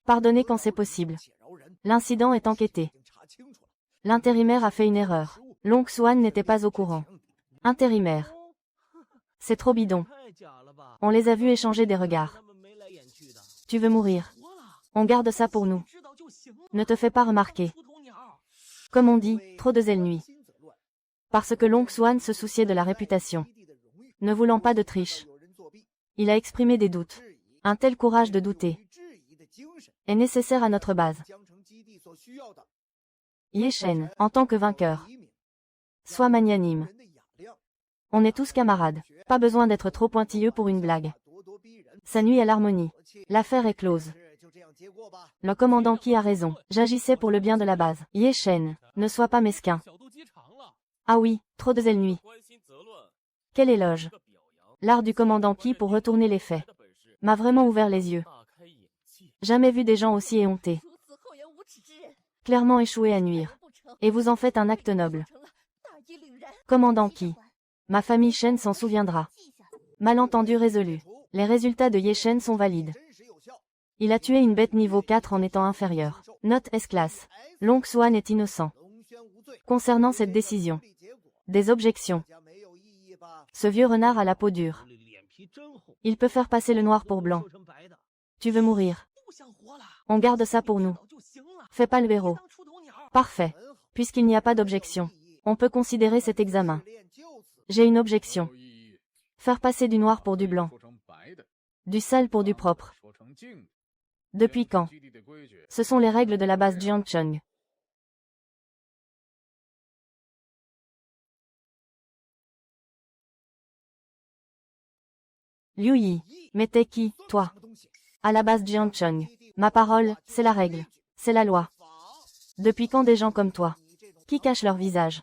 Pardonnez quand c'est possible. L'incident est enquêté. L'intérimaire a fait une erreur. Long Xuan n'était pas au courant. Intérimaire. C'est trop bidon. On les a vus échanger des regards. Tu veux mourir? On garde ça pour nous. Ne te fais pas remarquer. Comme on dit, trop de zèle nuit. Parce que Long Xuan se souciait de la réputation. Ne voulant pas de triche. Il a exprimé des doutes. Un tel courage de douter est nécessaire à notre base. Ye Shen, en tant que vainqueur. Sois magnanime. On est tous camarades. Pas besoin d'être trop pointilleux pour une blague. Ça nuit à l'harmonie. L'affaire est close. Le commandant Ki a raison. J'agissais pour le bien de la base. Ye Shen, ne sois pas mesquin. Ah oui, trop de zèle nuit. Quel éloge. L'art du commandant Ki pour retourner les faits m'a vraiment ouvert les yeux. Jamais vu des gens aussi éhontés. clairement échoué à nuire. Et vous en faites un acte noble. Commandant Qi. Ma famille Shen s'en souviendra. Malentendu résolu. Les résultats de Ye Shen sont valides. Il a tué une bête niveau 4 en étant inférieur. Note S-classe. Long Xuan est innocent. Concernant cette décision. Des objections. Ce vieux renard a la peau dure. Il peut faire passer le noir pour blanc. Tu veux mourir. On garde ça pour nous. Fais pas le héros. Parfait. Puisqu'il n'y a pas d'objection, on peut considérer cet examen. J'ai une objection. Faire passer du noir pour du blanc. Du sale pour du propre. Depuis quand? Ce sont les règles de la base Jiangcheng. Liu Yi. Mais t'es qui, toi? À la base Jiangcheng. Ma parole, c'est la règle. C'est la loi. Depuis quand des gens comme toi, qui cachent leur visage,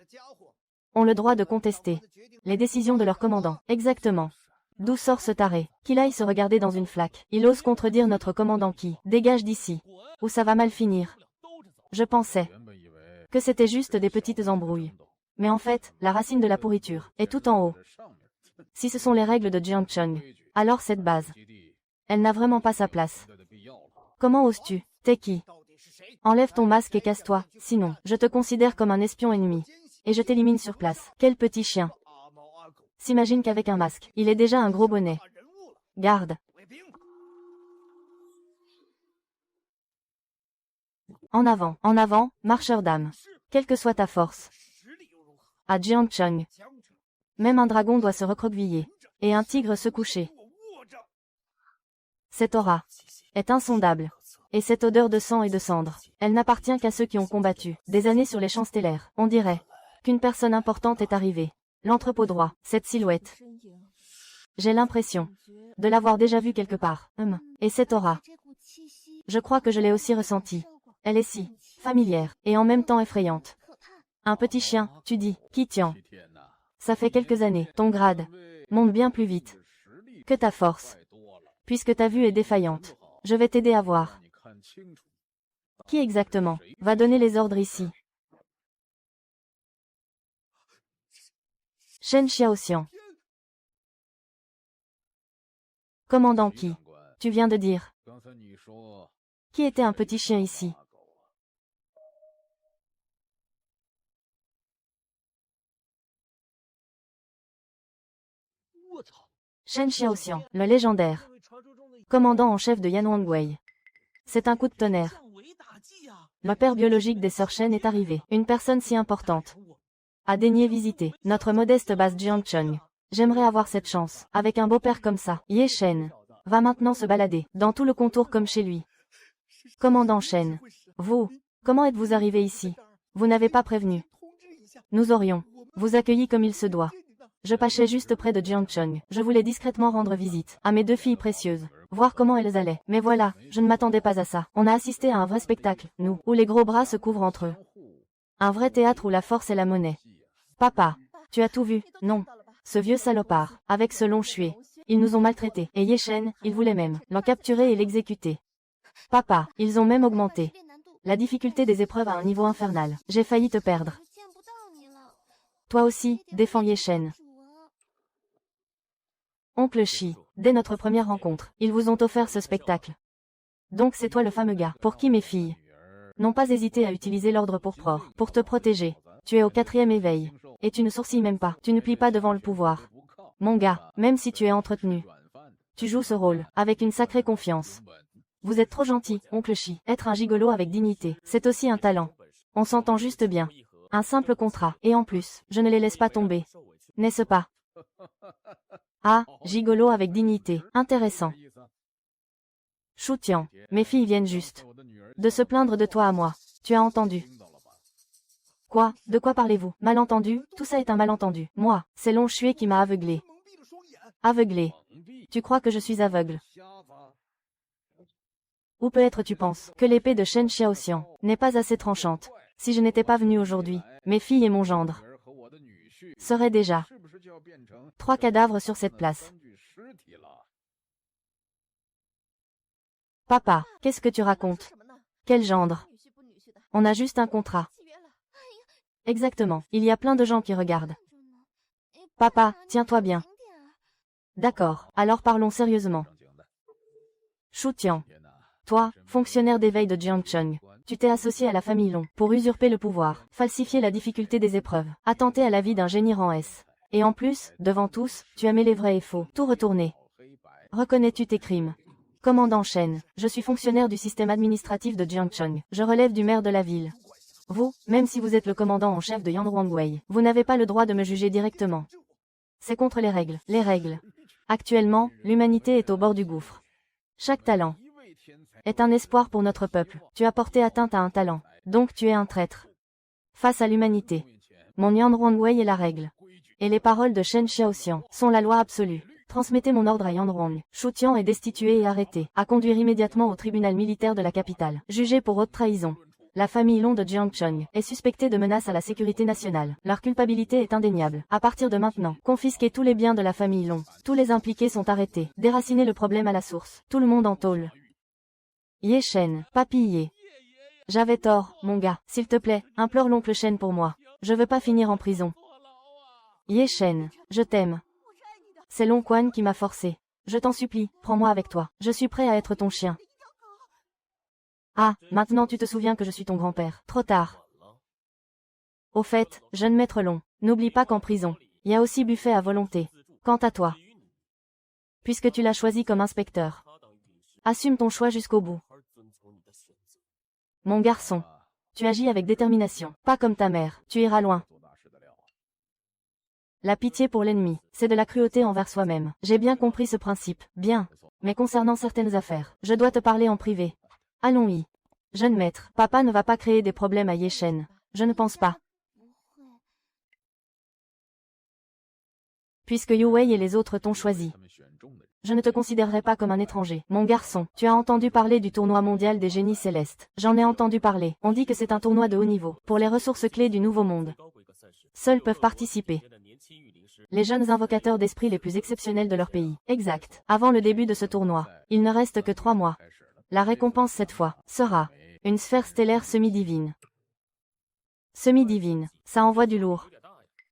ont le droit de contester les décisions de leur commandant? Exactement. D'où sort ce taré? Qu'il aille se regarder dans une flaque. Il ose contredire notre commandant qui dégage d'ici, ou ça va mal finir. Je pensais que c'était juste des petites embrouilles. Mais en fait, la racine de la pourriture est tout en haut. Si ce sont les règles de Jiangcheng, alors cette base, elle n'a vraiment pas sa place. Comment oses-tu? T'es qui? Enlève ton masque et casse-toi, sinon, je te considère comme un espion ennemi. Et je t'élimine sur place. Quel petit chien. S'imagine qu'avec un masque, il est déjà un gros bonnet. Garde. En avant, marcheur d'âme. Quelle que soit ta force. À Jiangcheng, même un dragon doit se recroqueviller, et un tigre se coucher. Cette aura est insondable. Et cette odeur de sang et de cendre, elle n'appartient qu'à ceux qui ont combattu des années sur les champs stellaires. On dirait qu'une personne importante est arrivée. L'entrepôt droit, cette silhouette. J'ai l'impression de l'avoir déjà vue quelque part. Et cette aura. Je crois que je l'ai aussi ressentie. Elle est si familière, et en même temps effrayante. Un petit chien, tu dis, Qi Tian. Ça fait quelques années, ton grade monte bien plus vite que ta force. Puisque ta vue est défaillante, je vais t'aider à voir. Qui exactement va donner les ordres ici? Shen Xiaoxian. Commandant Qi. Tu viens de dire. Qui était un petit chien ici? Shen Xiaoxian, le légendaire commandant en chef de Yanwangwei. C'est un coup de tonnerre. Le père biologique des sœurs Shen est arrivé. Une personne si importante a daigné visiter notre modeste base Jiangcheng. J'aimerais avoir cette chance. Avec un beau-père comme ça. Ye Shen va maintenant se balader dans tout le contour comme chez lui. Commandant Shen. Vous, comment êtes-vous arrivé ici? Vous n'avez pas prévenu. Nous aurions vous accueilli comme il se doit. Je passais juste près de Jiangcheng. Je voulais discrètement rendre visite à mes deux filles précieuses. Voir comment elles allaient. Mais voilà, je ne m'attendais pas à ça. On a assisté à un vrai spectacle, nous, où les gros bras se couvrent entre eux. Un vrai théâtre où la force est la monnaie. Papa, tu as tout vu, non? Ce vieux salopard, avec ce long chuet, ils nous ont maltraités. Et Ye Shen, il voulait même l'en capturer et l'exécuter. Papa, ils ont même augmenté la difficulté des épreuves à un niveau infernal. J'ai failli te perdre. Toi aussi, défends Ye Shen. Oncle Shi, dès notre première rencontre, ils vous ont offert ce spectacle. Donc c'est toi le fameux gars pour qui mes filles n'ont pas hésité à utiliser l'ordre pourpre pour te protéger. Tu es au 4e éveil. Et tu ne sourcilles même pas. Tu ne plies pas devant le pouvoir. Mon gars, même si tu es entretenu, tu joues ce rôle avec une sacrée confiance. Vous êtes trop gentil, oncle Shi. Être un gigolo avec dignité, c'est aussi un talent. On s'entend juste bien. Un simple contrat. Et en plus, je ne les laisse pas tomber. N'est-ce pas? Ah, gigolo avec dignité. Intéressant. Shu Tian, mes filles viennent juste de se plaindre de toi à moi. Tu as entendu? Quoi? De quoi parlez-vous? Malentendu? Tout ça est un malentendu. Moi, c'est Long Xué qui m'a aveuglé. Aveuglé? Tu crois que je suis aveugle? Ou peut-être tu penses que l'épée de Shen Xiaoxian n'est pas assez tranchante. Si je n'étais pas venu aujourd'hui, mes filles et mon gendre seraient déjà 3 cadavres sur cette place. Papa, qu'est-ce que tu racontes? Quel gendre? On a juste un contrat. Exactement, il y a plein de gens qui regardent. Papa, tiens-toi bien. D'accord, alors parlons sérieusement. Shu Tian. Toi, fonctionnaire d'éveil de Jiangcheng, tu t'es associé à la famille Long pour usurper le pouvoir, falsifier la difficulté des épreuves, attenter à la vie d'un génie rang S. Et en plus, devant tous, tu as mêlé vrai et faux, tout retourné. Reconnais-tu tes crimes? Commandant Shen, je suis fonctionnaire du système administratif de Jiangcheng, je relève du maire de la ville. Vous, même si vous êtes le commandant en chef de Yanruangwei, vous n'avez pas le droit de me juger directement. C'est contre les règles. Les règles. Actuellement, l'humanité est au bord du gouffre. Chaque talent est un espoir pour notre peuple. Tu as porté atteinte à un talent, donc tu es un traître. Face à l'humanité, mon Yanruangwei est la règle. Et les paroles de Shen Xiaoxian sont la loi absolue. Transmettez mon ordre à Yanruang. Shu Tian est destitué et arrêté, à conduire immédiatement au tribunal militaire de la capitale, jugé pour haute trahison. La famille Long de Jiangcheng est suspectée de menaces à la sécurité nationale. Leur culpabilité est indéniable. À partir de maintenant, confisquez tous les biens de la famille Long. Tous les impliqués sont arrêtés. Déracinez le problème à la source. Tout le monde en tôle. Ye Shen, Papi Ye. J'avais tort, mon gars. S'il te plaît, implore l'oncle Shen pour moi. Je veux pas finir en prison. Ye Shen, je t'aime. C'est Long Quan qui m'a forcé. Je t'en supplie, prends-moi avec toi. Je suis prêt à être ton chien. Ah, maintenant tu te souviens que je suis ton grand-père. Trop tard. Au fait, jeune maître Long, n'oublie pas qu'en prison, il y a aussi buffet à volonté. Quant à toi, puisque tu l'as choisi comme inspecteur, assume ton choix jusqu'au bout. Mon garçon, tu agis avec détermination, pas comme ta mère, tu iras loin. La pitié pour l'ennemi, c'est de la cruauté envers soi-même. J'ai bien compris ce principe, bien. Mais concernant certaines affaires, je dois te parler en privé. Allons-y. Jeune maître, papa ne va pas créer des problèmes à Ye Shen. Je ne pense pas. Puisque Yu Wei et les autres t'ont choisi. Je ne te considérerai pas comme un étranger. Mon garçon, tu as entendu parler du tournoi mondial des génies célestes. J'en ai entendu parler. On dit que c'est un tournoi de haut niveau, pour les ressources clés du nouveau monde. Seuls peuvent participer les jeunes invocateurs d'esprit les plus exceptionnels de leur pays. Exact. Avant le début de ce tournoi, il ne reste que 3 mois. La récompense cette fois sera une sphère stellaire semi-divine. Semi-divine, ça envoie du lourd.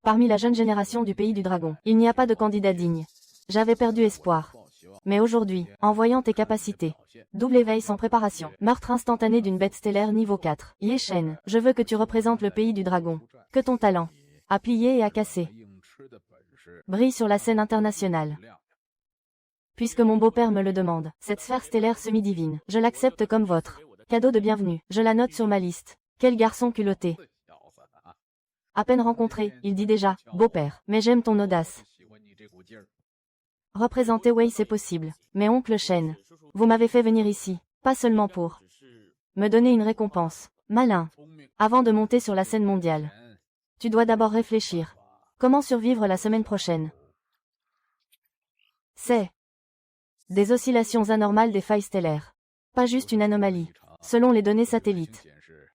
Parmi la jeune génération du pays du dragon, il n'y a pas de candidat digne. J'avais perdu espoir. Mais aujourd'hui, en voyant tes capacités, double éveil sans préparation, meurtre instantané d'une bête stellaire niveau 4, Ye Shen, je veux que tu représentes le pays du dragon. Que ton talent, à plier et à casser, brille sur la scène internationale. Puisque mon beau-père me le demande, cette sphère stellaire semi-divine, je l'accepte comme votre cadeau de bienvenue. Je la note sur ma liste. Quel garçon culotté. À peine rencontré, il dit déjà, beau-père, mais j'aime ton audace. Représenter Wei c'est possible. Mais oncle Shen, vous m'avez fait venir ici, pas seulement pour me donner une récompense. Malin. Avant de monter sur la scène mondiale, tu dois d'abord réfléchir. Comment survivre la semaine prochaine? C'est des oscillations anormales des failles stellaires. Pas juste une anomalie. Selon les données satellites,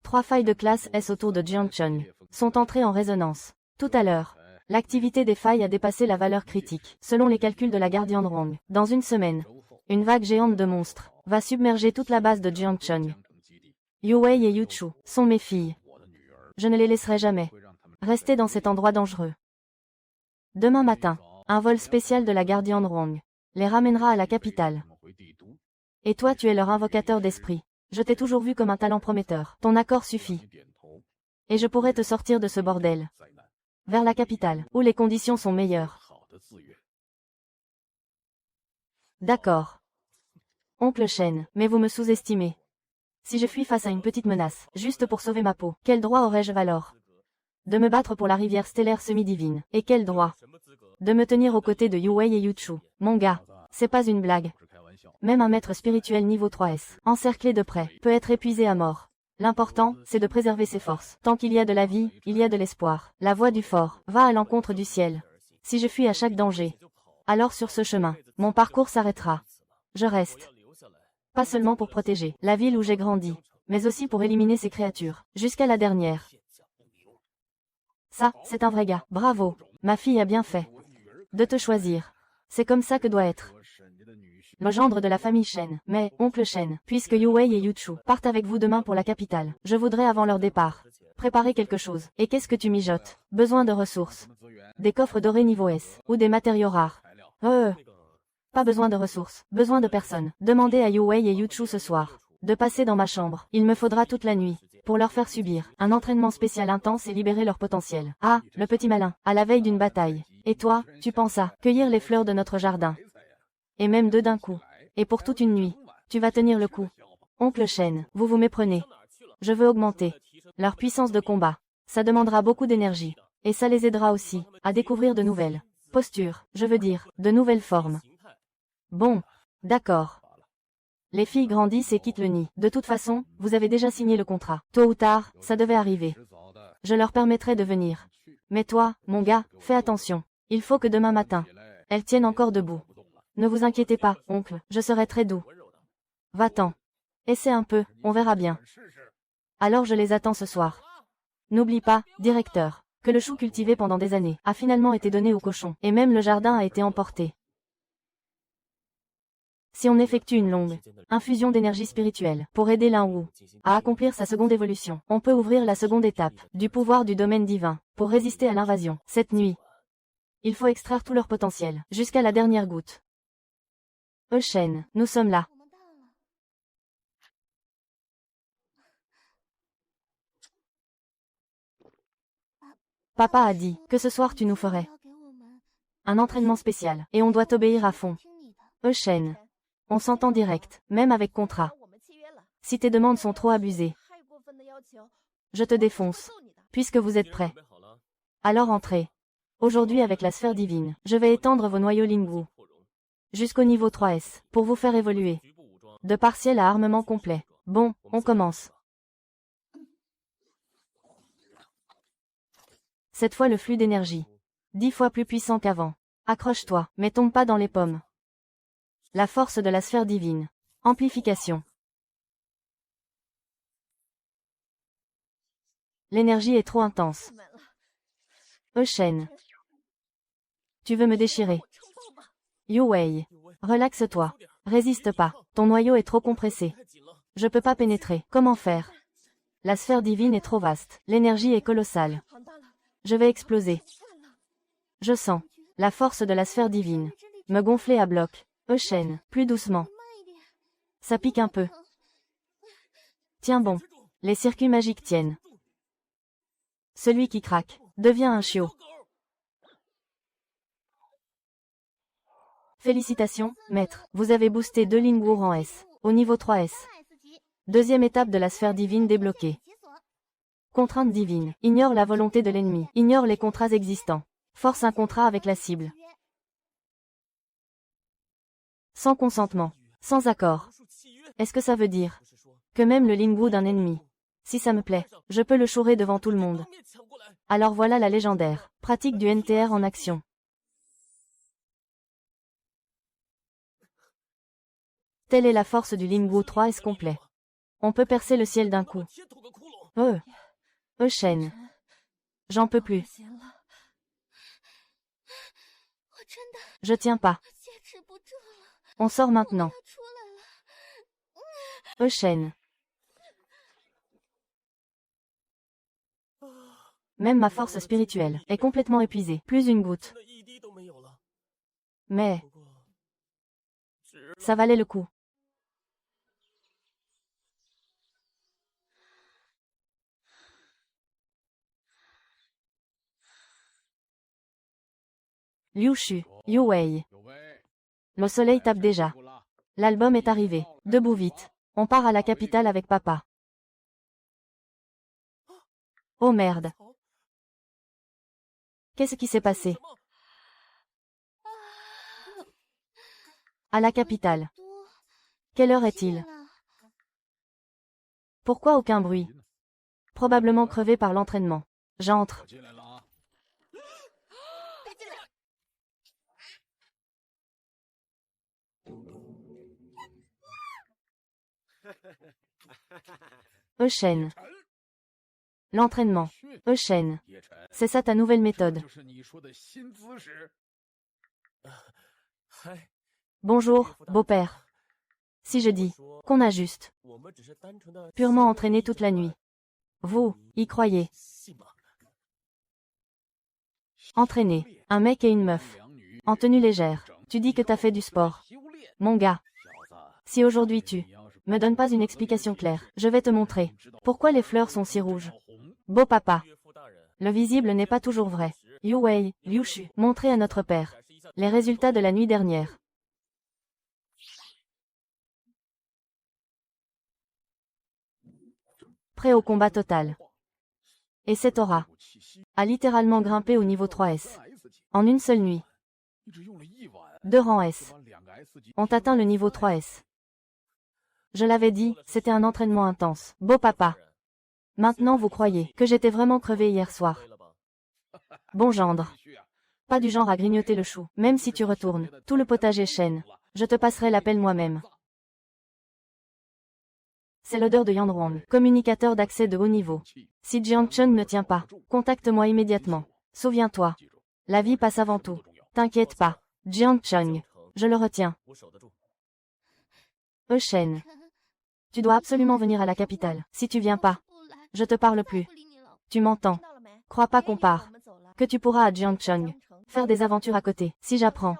3 failles de classe S autour de Jiangcheng sont entrées en résonance. Tout à l'heure, l'activité des failles a dépassé la valeur critique. Selon les calculs de la Guardian Rong, dans une semaine, une vague géante de monstres va submerger toute la base de Jiangcheng. Yu Wei et Yu Chu sont mes filles. Je ne les laisserai jamais rester dans cet endroit dangereux. Demain matin, un vol spécial de la Guardian Rong les ramènera à la capitale. Et toi tu es leur invocateur d'esprit. Je t'ai toujours vu comme un talent prometteur. Ton accord suffit. Et je pourrais te sortir de ce bordel. Vers la capitale, où les conditions sont meilleures. D'accord. Oncle Shen, mais vous me sous-estimez. Si je fuis face à une petite menace, juste pour sauver ma peau, quel droit aurais-je alors de me battre pour la rivière stellaire semi-divine? Et quel droit de me tenir aux côtés de Yu Wei et Yu Chu? Mon gars, c'est pas une blague. Même un maître spirituel niveau 3S, encerclé de près, peut être épuisé à mort. L'important, c'est de préserver ses forces. Tant qu'il y a de la vie, il y a de l'espoir. La voie du fort va à l'encontre du ciel. Si je fuis à chaque danger, alors sur ce chemin, mon parcours s'arrêtera. Je reste. Pas seulement pour protéger la ville où j'ai grandi, mais aussi pour éliminer ces créatures, jusqu'à la dernière. Ça, c'est un vrai gars. Bravo. Ma fille a bien fait de te choisir. C'est comme ça que doit être le gendre de la famille Shen. Mais, oncle Shen, puisque Yu Wei et Yu Chu partent avec vous demain pour la capitale, je voudrais avant leur départ préparer quelque chose. Et qu'est-ce que tu mijotes? Besoin de ressources. Des coffres dorés niveau S, ou des matériaux rares. Pas besoin de ressources, besoin de personne. Demandez à Yu Wei et Yu Chu ce soir de passer dans ma chambre. Il me faudra toute la nuit pour leur faire subir un entraînement spécial intense et libérer leur potentiel. Ah, le petit malin, à la veille d'une bataille. Et toi, tu penses à cueillir les fleurs de notre jardin. Et même deux d'un coup. Et pour toute une nuit, tu vas tenir le coup. Oncle Shen, vous vous méprenez. Je veux augmenter leur puissance de combat. Ça demandera beaucoup d'énergie. Et ça les aidera aussi à découvrir de nouvelles postures, je veux dire, de nouvelles formes. Bon, d'accord. Les filles grandissent et quittent le nid. De toute façon, vous avez déjà signé le contrat. Tôt ou tard, ça devait arriver. Je leur permettrai de venir. Mais toi, mon gars, fais attention. Il faut que demain matin, elles tiennent encore debout. Ne vous inquiétez pas, oncle, je serai très doux. Va-t'en. Essaie un peu, on verra bien. Alors je les attends ce soir. N'oublie pas, directeur, que le chou cultivé pendant des années a finalement été donné aux cochons, et même le jardin a été emporté. Si on effectue une longue infusion d'énergie spirituelle pour aider l'un Wu à accomplir sa seconde évolution, on peut ouvrir la seconde étape du pouvoir du domaine divin pour résister à l'invasion. Cette nuit, il faut extraire tout leur potentiel, jusqu'à la dernière goutte. Shen, nous sommes là. Papa a dit que ce soir tu nous ferais un entraînement spécial, et on doit t'obéir à fond. Shen, on s'entend direct, même avec contrat. Si tes demandes sont trop abusées, je te défonce, puisque vous êtes prêts. Alors entrez. Aujourd'hui avec la sphère divine, je vais étendre vos noyaux Lingwu jusqu'au niveau 3S, pour vous faire évoluer de partiel à armement complet. Bon, on commence. Cette fois le flux d'énergie. 10 fois plus puissant qu'avant. Accroche-toi, mais tombe pas dans les pommes. La force de la sphère divine. Amplification. L'énergie est trop intense. Shen. Tu veux me déchirer? Yu Wei. Relaxe-toi. Résiste pas. Ton noyau est trop compressé. Je peux pas pénétrer. Comment faire? La sphère divine est trop vaste. L'énergie est colossale. Je vais exploser. Je sens la force de la sphère divine me gonfler à bloc. Shen, plus doucement. Ça pique un peu. Tiens bon. Les circuits magiques tiennent. Celui qui craque devient un chiot. Félicitations, maître. Vous avez boosté 2 Lingwu rang S, au niveau 3S. Deuxième étape de la sphère divine débloquée. Contrainte divine. Ignore la volonté de l'ennemi. Ignore les contrats existants. Force un contrat avec la cible. Sans consentement. Sans accord. Est-ce que ça veut dire que même le Lingwu d'un ennemi, si ça me plaît, je peux le chourer devant tout le monde? Alors voilà la légendaire pratique du NTR en action. Telle est la force du Lingwu 3S complet. On peut percer le ciel d'un coup. Shen. J'en peux plus. Je tiens pas. On sort maintenant. Shen. Même ma force spirituelle est complètement épuisée. Plus une goutte. Mais ça valait le coup. Liu Shu, Yu Wei. Le soleil tape déjà. L'album est arrivé. Debout vite. On part à la capitale avec papa. Oh merde. Qu'est-ce qui s'est passé? À la capitale. Quelle heure est-il? Pourquoi aucun bruit? Probablement crevé par l'entraînement. J'entre. Shen. L'entraînement. Shen. C'est ça ta nouvelle méthode. Bonjour, beau-père. Si je dis qu'on a juste purement entraîné toute la nuit, vous y croyez? Entraîner un mec et une meuf en tenue légère. Tu dis que t'as fait du sport. Mon gars, si aujourd'hui tu me donnes pas une explication claire, je vais te montrer pourquoi les fleurs sont si rouges. Beau papa. Le visible n'est pas toujours vrai. Liu Wei, Liu Shu, montrez à notre père les résultats de la nuit dernière. Prêt au combat total. Et cette aura a littéralement grimpé au niveau 3S. En une seule nuit. 2 rangs S ont atteint le niveau 3S. Je l'avais dit, c'était un entraînement intense. Beau papa. Maintenant vous croyez que j'étais vraiment crevé hier soir. Bon gendre. Pas du genre à grignoter le chou. Même si tu retournes tout le potager chêne, je te passerai l'appel moi-même. C'est l'odeur de Yanruang, communicateur d'accès de haut niveau. Si Jiang Cheng ne tient pas, contacte-moi immédiatement. Souviens-toi. La vie passe avant tout. T'inquiète pas. Jiang Cheng. Je le retiens. Shen. Tu dois absolument venir à la capitale. Si tu viens pas, je te parle plus. Tu m'entends? Crois pas qu'on part. Que tu pourras à Jiangcheng faire des aventures à côté. Si j'apprends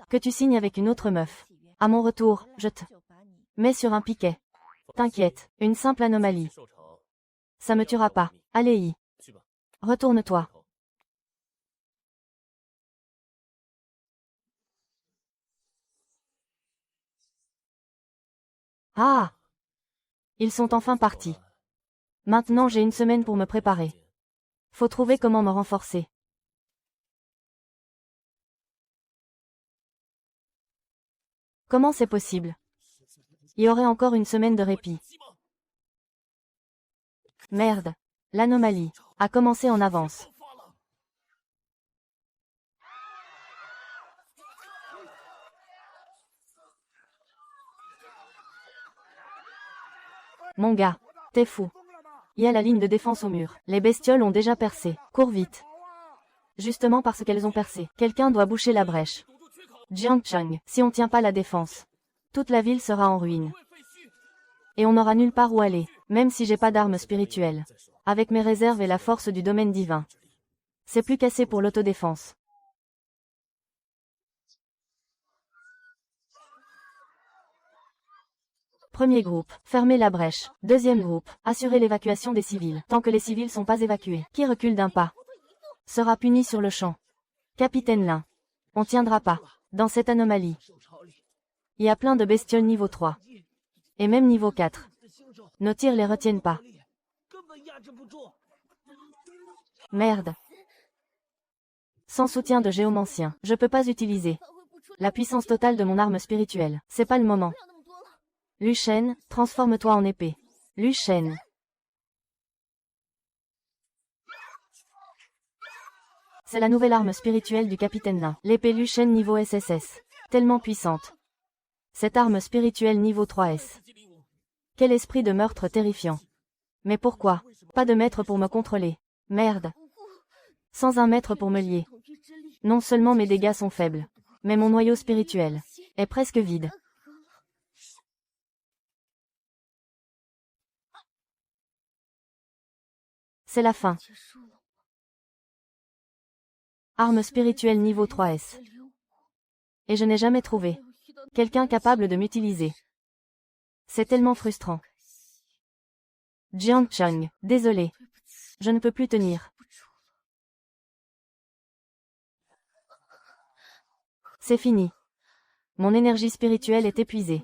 que tu signes avec une autre meuf, à mon retour, je te mets sur un piquet. T'inquiète, une simple anomalie. Ça me tuera pas. Allez y. Retourne-toi. Ah! Ils sont enfin partis. Maintenant j'ai une semaine pour me préparer. Faut trouver comment me renforcer. Comment c'est possible? Il y aurait encore une semaine de répit. Merde. L'anomalie a commencé en avance. Mon gars, t'es fou. Il y a la ligne de défense au mur. Les bestioles ont déjà percé. Cours vite. Justement parce qu'elles ont percé, quelqu'un doit boucher la brèche. Jiangcheng, si on tient pas la défense, toute la ville sera en ruine. Et on n'aura nulle part où aller, même si j'ai pas d'armes spirituelles. Avec mes réserves et la force du domaine divin. C'est plus qu'assez pour l'autodéfense. Premier groupe, fermez la brèche. Deuxième groupe, assurez l'évacuation des civils. Tant que les civils sont pas évacués, qui recule d'un pas sera puni sur le champ. Capitaine Lin. On tiendra pas. Dans cette anomalie. Il y a plein de bestioles niveau 3. Et même niveau 4. Nos tirs les retiennent pas. Merde. Sans soutien de géomancien, je peux pas utiliser la puissance totale de mon arme spirituelle. C'est pas le moment. Lu Shen, transforme-toi en épée. Lu Shen. C'est la nouvelle arme spirituelle du capitaine Lin. L'épée Lu Shen niveau SSS. Tellement puissante. Cette arme spirituelle niveau 3S. Quel esprit de meurtre terrifiant. Mais pourquoi? Pas de maître pour me contrôler. Merde. Sans un maître pour me lier. Non seulement mes dégâts sont faibles, mais mon noyau spirituel est presque vide. C'est la fin. Arme spirituelle niveau 3S. Et je n'ai jamais trouvé quelqu'un capable de m'utiliser. C'est tellement frustrant. Jiangcheng, désolé. Je ne peux plus tenir. C'est fini. Mon énergie spirituelle est épuisée.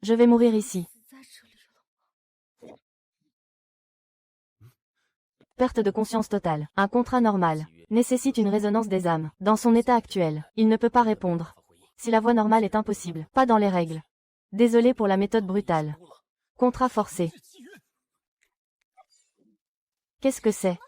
Je vais mourir ici. Perte de conscience totale. Un contrat normal nécessite une résonance des âmes. Dans son état actuel, il ne peut pas répondre. Si la voie normale est impossible, pas dans les règles. Désolé pour la méthode brutale. Contrat forcé. Qu'est-ce que c'est?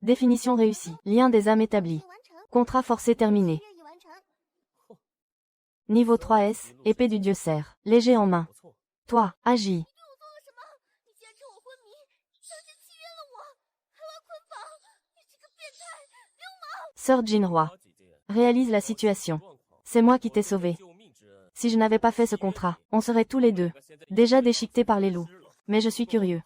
Définition réussie. Lien des âmes établi. Contrat forcé terminé. Niveau 3S, épée du dieu cerf. Léger en main. Toi, agis. Sœur Jinhua. Réalise la situation. C'est moi qui t'ai sauvé. Si je n'avais pas fait ce contrat, on serait tous les deux déjà déchiquetés par les loups. Mais je suis curieux.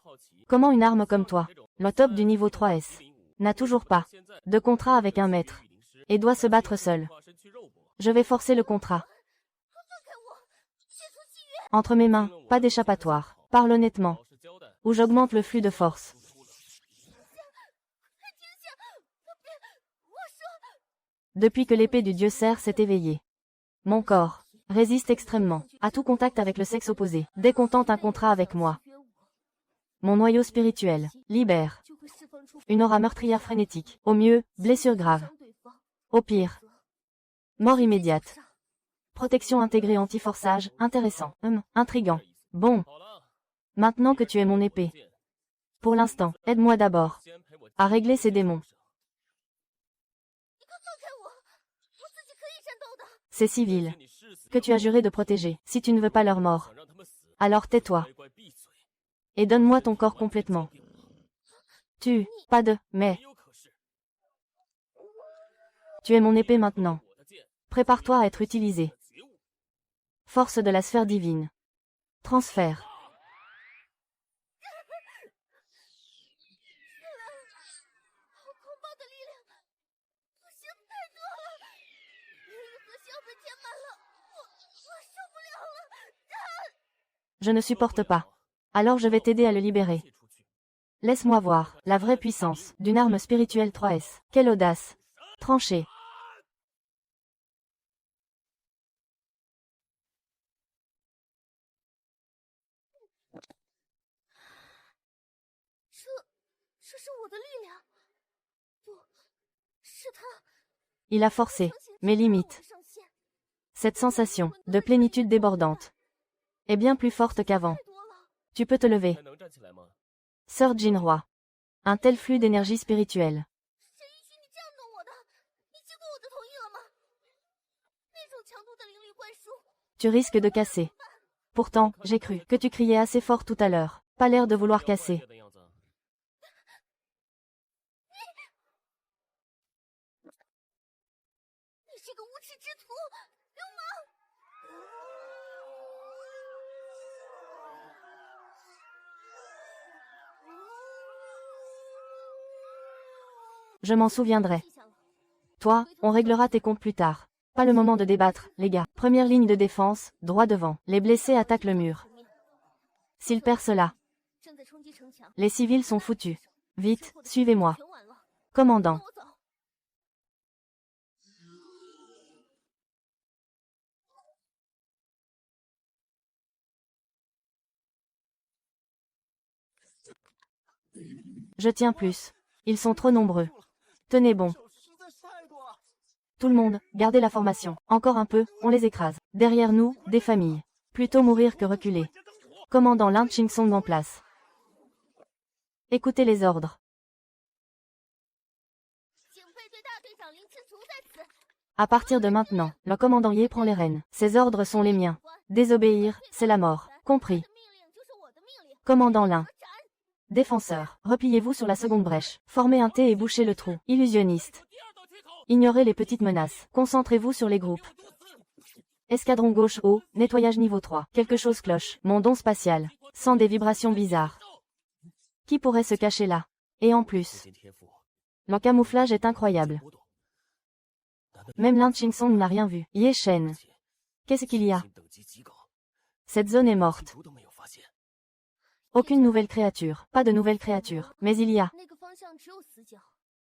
Comment une arme comme toi, le top du niveau 3S, n'a toujours pas de contrat avec un maître et doit se battre seul? Je vais forcer le contrat. Entre mes mains, pas d'échappatoire. Parle honnêtement. Ou j'augmente le flux de force. Depuis que l'épée du dieu cerf s'est éveillée, mon corps résiste extrêmement à tout contact avec le sexe opposé. Dès qu'on tente un contrat avec moi, mon noyau spirituel libère une aura meurtrière frénétique. Au mieux, blessure grave. Au pire, mort immédiate. Protection intégrée anti-forçage, intéressant, intriguant. Bon. Maintenant que tu es mon épée. Pour l'instant, aide-moi d'abord à régler ces démons. Ces civils que tu as juré de protéger, si tu ne veux pas leur mort, alors tais-toi. Et donne-moi ton corps complètement. Pas de, mais. Tu es mon épée maintenant. Prépare-toi à être utilisé. Force de la sphère divine. Transfert. Je ne supporte pas. Alors je vais t'aider à le libérer. Laisse-moi voir la vraie puissance d'une arme spirituelle 3S. Quelle audace. Tranché. Il a forcé mes limites. Cette sensation de plénitude débordante est bien plus forte qu'avant. Tu peux te lever. Sœur Jinhua. Un tel flux d'énergie spirituelle. Tu risques de casser. Pourtant, j'ai cru que tu criais assez fort tout à l'heure. Pas l'air de vouloir casser. Je m'en souviendrai. Toi, on réglera tes comptes plus tard. Pas le moment de débattre, les gars. Première ligne de défense, droit devant. Les blessés attaquent le mur. S'ils percent là, les civils sont foutus. Vite, suivez-moi. Commandant. Je tiens plus. Ils sont trop nombreux. Tenez bon. Tout le monde, gardez la formation. Encore un peu, on les écrase. Derrière nous, des familles. Plutôt mourir que reculer. Commandant Lin Chingsong en place. Écoutez les ordres. À partir de maintenant, le commandant Ye prend les rênes. Ces ordres sont les miens. Désobéir, c'est la mort. Compris. Commandant Lin. Défenseur, repliez-vous sur la seconde brèche. Formez un T et bouchez le trou. Illusionniste. Ignorez les petites menaces. Concentrez-vous sur les groupes. Escadron gauche haut, nettoyage niveau 3. Quelque chose cloche. Mon don spatial. Sans des vibrations bizarres. Qui pourrait se cacher là? Et en plus, le camouflage est incroyable. Même Lin Chingsong n'a rien vu. Ye Shen. Qu'est-ce qu'il y a? Cette zone est morte. Aucune nouvelle créature. Pas de nouvelle créature. Mais il y a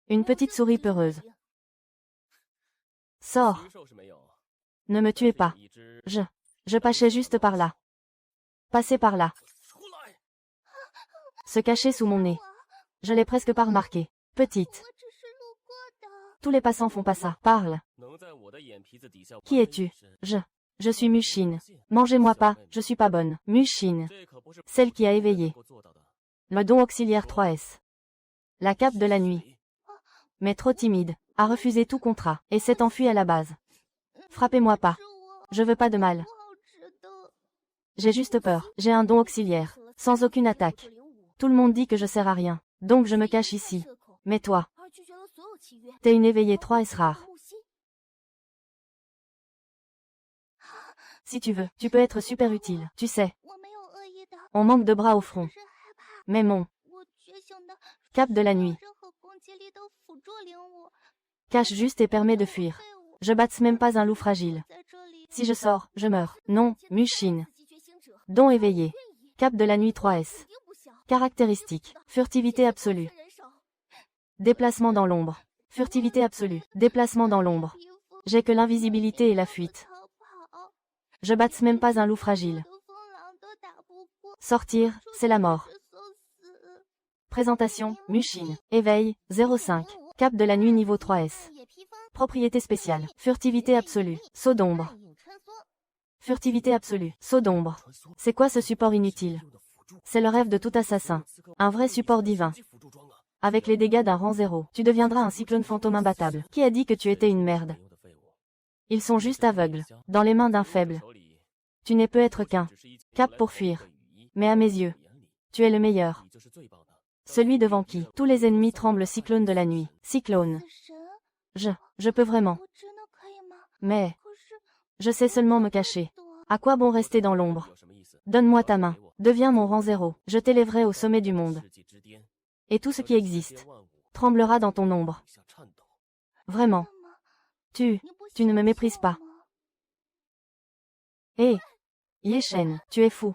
une petite souris peureuse. Sors. Ne me tuez pas. Je passais juste par là. Passez par là. Se cacher sous mon nez. Je l'ai presque pas remarqué. Petite. Tous les passants font pas ça. Parle. Qui es-tu? Je suis Mushin. Mangez-moi pas, je suis pas bonne. Mushin. Celle qui a éveillé. Le don auxiliaire 3S. La cape de la nuit. Mais trop timide, a refusé tout contrat, et s'est enfuie à la base. Frappez-moi pas. Je veux pas de mal. J'ai juste peur. J'ai un don auxiliaire. Sans aucune attaque. Tout le monde dit que je sers à rien. Donc je me cache ici. Mais toi, t'es une éveillée 3S rare. Si tu veux, tu peux être super utile, tu sais. On manque de bras au front. Mais mon cap de la nuit cache juste et permet de fuir. Je batte même pas un loup fragile. Si je sors, je meurs. Non, Mushin. Don éveillé. Cap de la nuit 3S. Caractéristiques. Furtivité absolue. Déplacement dans l'ombre. Furtivité absolue. Déplacement dans l'ombre. J'ai que l'invisibilité et la fuite. Je batte même pas un loup fragile. Sortir, c'est la mort. Présentation, Mushin. Éveil, 05. Cap de la nuit niveau 3S. Propriété spéciale. Furtivité absolue. Saut d'ombre. Furtivité absolue. Saut d'ombre. C'est quoi ce support inutile? C'est le rêve de tout assassin. Un vrai support divin. Avec les dégâts d'un rang 0, tu deviendras un cyclone fantôme imbattable. Qui a dit que tu étais une merde? Ils sont juste aveugles. Dans les mains d'un faible. Tu n'es peut être qu'un cap pour fuir. Mais à mes yeux, tu es le meilleur. Celui devant qui tous les ennemis tremblent. Cyclone de la nuit. Cyclone. Je peux vraiment. Mais je sais seulement me cacher. À quoi bon rester dans l'ombre? Donne-moi ta main. Deviens mon rang 0. Je t'élèverai au sommet du monde. Et tout ce qui existe tremblera dans ton ombre. Vraiment. Tu ne me méprises pas. Hé, Yeshen, tu es fou.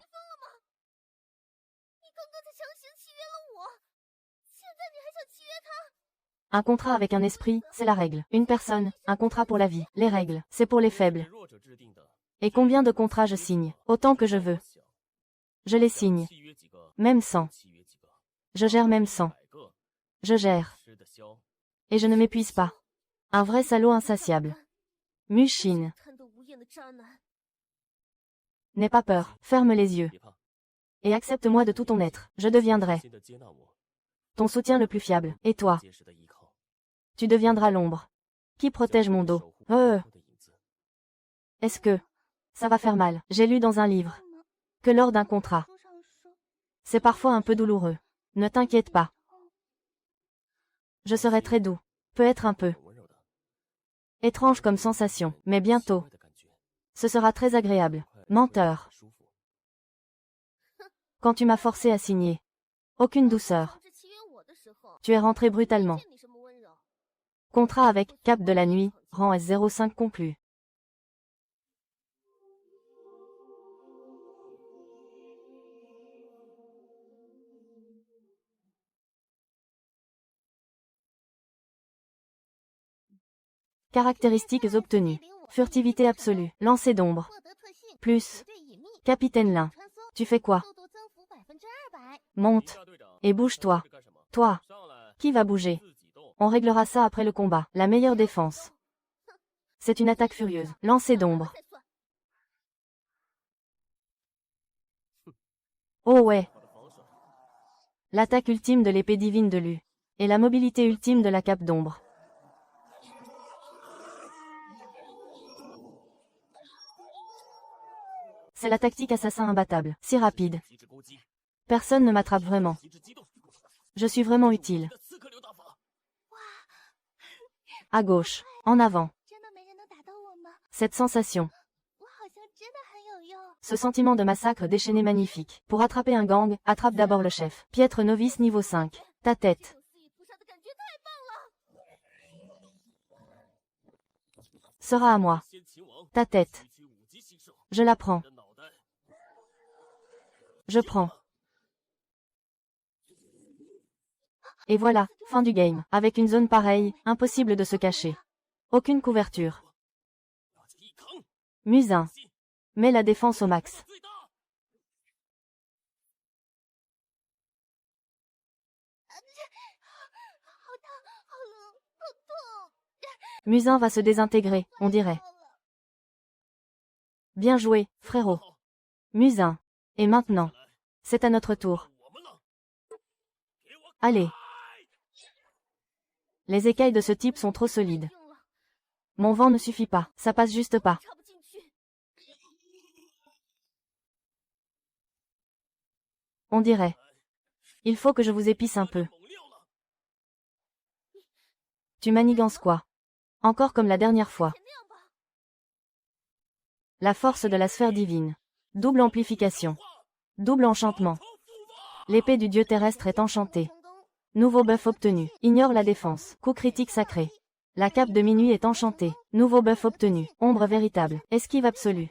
Un contrat avec un esprit, c'est la règle. Une personne, un contrat pour la vie. Les règles, c'est pour les faibles. Et combien de contrats je signe? Autant que je veux. Je les signe. Même sans. Je gère même sans. Je gère. Et je ne m'épuise pas. Un vrai salaud insatiable. Mushin. N'aie pas peur, ferme les yeux. Et accepte-moi de tout ton être. Je deviendrai ton soutien le plus fiable. Et toi? Tu deviendras l'ombre qui protège mon dos. Est-ce que ça va faire mal? J'ai lu dans un livre que lors d'un contrat, c'est parfois un peu douloureux. Ne t'inquiète pas. Je serai très doux. Peut être un peu étrange comme sensation, mais bientôt, ce sera très agréable. Menteur. Quand tu m'as forcé à signer, aucune douceur. Tu es rentré brutalement. Contrat avec Cap de la nuit, rang S05 conclu. Caractéristiques obtenues. Furtivité absolue. Lancer d'ombre. Plus. Capitaine Lin. Tu fais quoi? Monte. Et bouge-toi. Toi. Qui va bouger? On réglera ça après le combat. La meilleure défense. C'est une attaque furieuse. Lancer d'ombre. Oh ouais. L'attaque ultime de l'épée divine de Lu. Et la mobilité ultime de la cape d'ombre. C'est la tactique assassin imbattable. Si rapide. Personne ne m'attrape vraiment. Je suis vraiment utile. À gauche. En avant. Cette sensation. Ce sentiment de massacre déchaîné magnifique. Pour attraper un gang, attrape d'abord le chef. Piètre novice niveau 5. Ta tête. Sera à moi. Ta tête. Je la prends. Je prends. Et voilà, fin du game. Avec une zone pareille, impossible de se cacher. Aucune couverture. Musin. Mets la défense au max. Musin va se désintégrer, on dirait. Bien joué, frérot. Musin. Et maintenant, c'est à notre tour. Allez. Les écailles de ce type sont trop solides. Mon vent ne suffit pas, ça passe juste pas. On dirait. Il faut que je vous épice un peu. Tu manigances quoi? Encore comme la dernière fois. La force de la sphère divine. Double amplification. Double enchantement. L'épée du dieu terrestre est enchantée. Nouveau buff obtenu. Ignore la défense. Coup critique sacré. La cape de minuit est enchantée. Nouveau buff obtenu. Ombre véritable. Esquive absolue.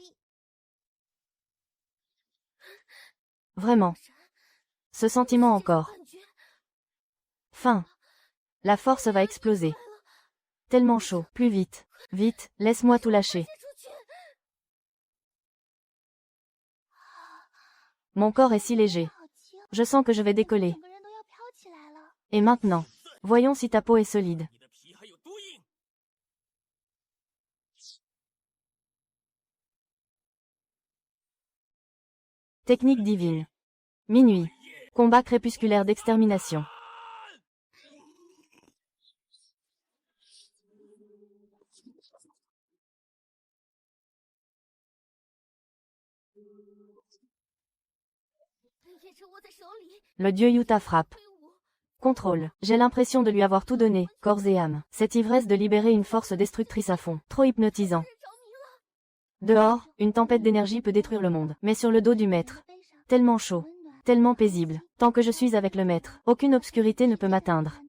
Vraiment. Ce sentiment encore. Fin. La force va exploser. Tellement chaud. Plus vite. Vite, laisse-moi tout lâcher. Mon corps est si léger. Je sens que je vais décoller. Et maintenant, voyons si ta peau est solide. Technique divine. Minuit. Combat crépusculaire d'extermination. Le dieu Yuta frappe. Contrôle. J'ai l'impression de lui avoir tout donné, corps et âme. Cette ivresse de libérer une force destructrice à fond. Trop hypnotisant. Dehors, une tempête d'énergie peut détruire le monde. Mais sur le dos du maître. Tellement chaud. Tellement paisible. Tant que je suis avec le maître, aucune obscurité ne peut m'atteindre.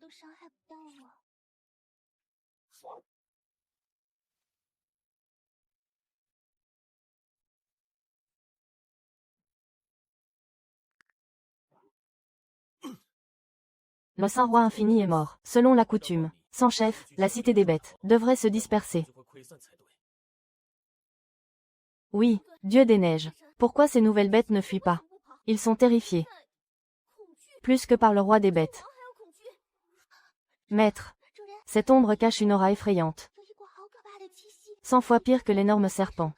Le saint roi infini est mort. Selon la coutume, sans chef, la cité des bêtes devrait se disperser. Oui, dieu des neiges. Pourquoi ces nouvelles bêtes ne fuient pas? Ils sont terrifiés. Plus que par le roi des bêtes. Maître. Cette ombre cache une aura effrayante. 100 fois pire que l'énorme serpent.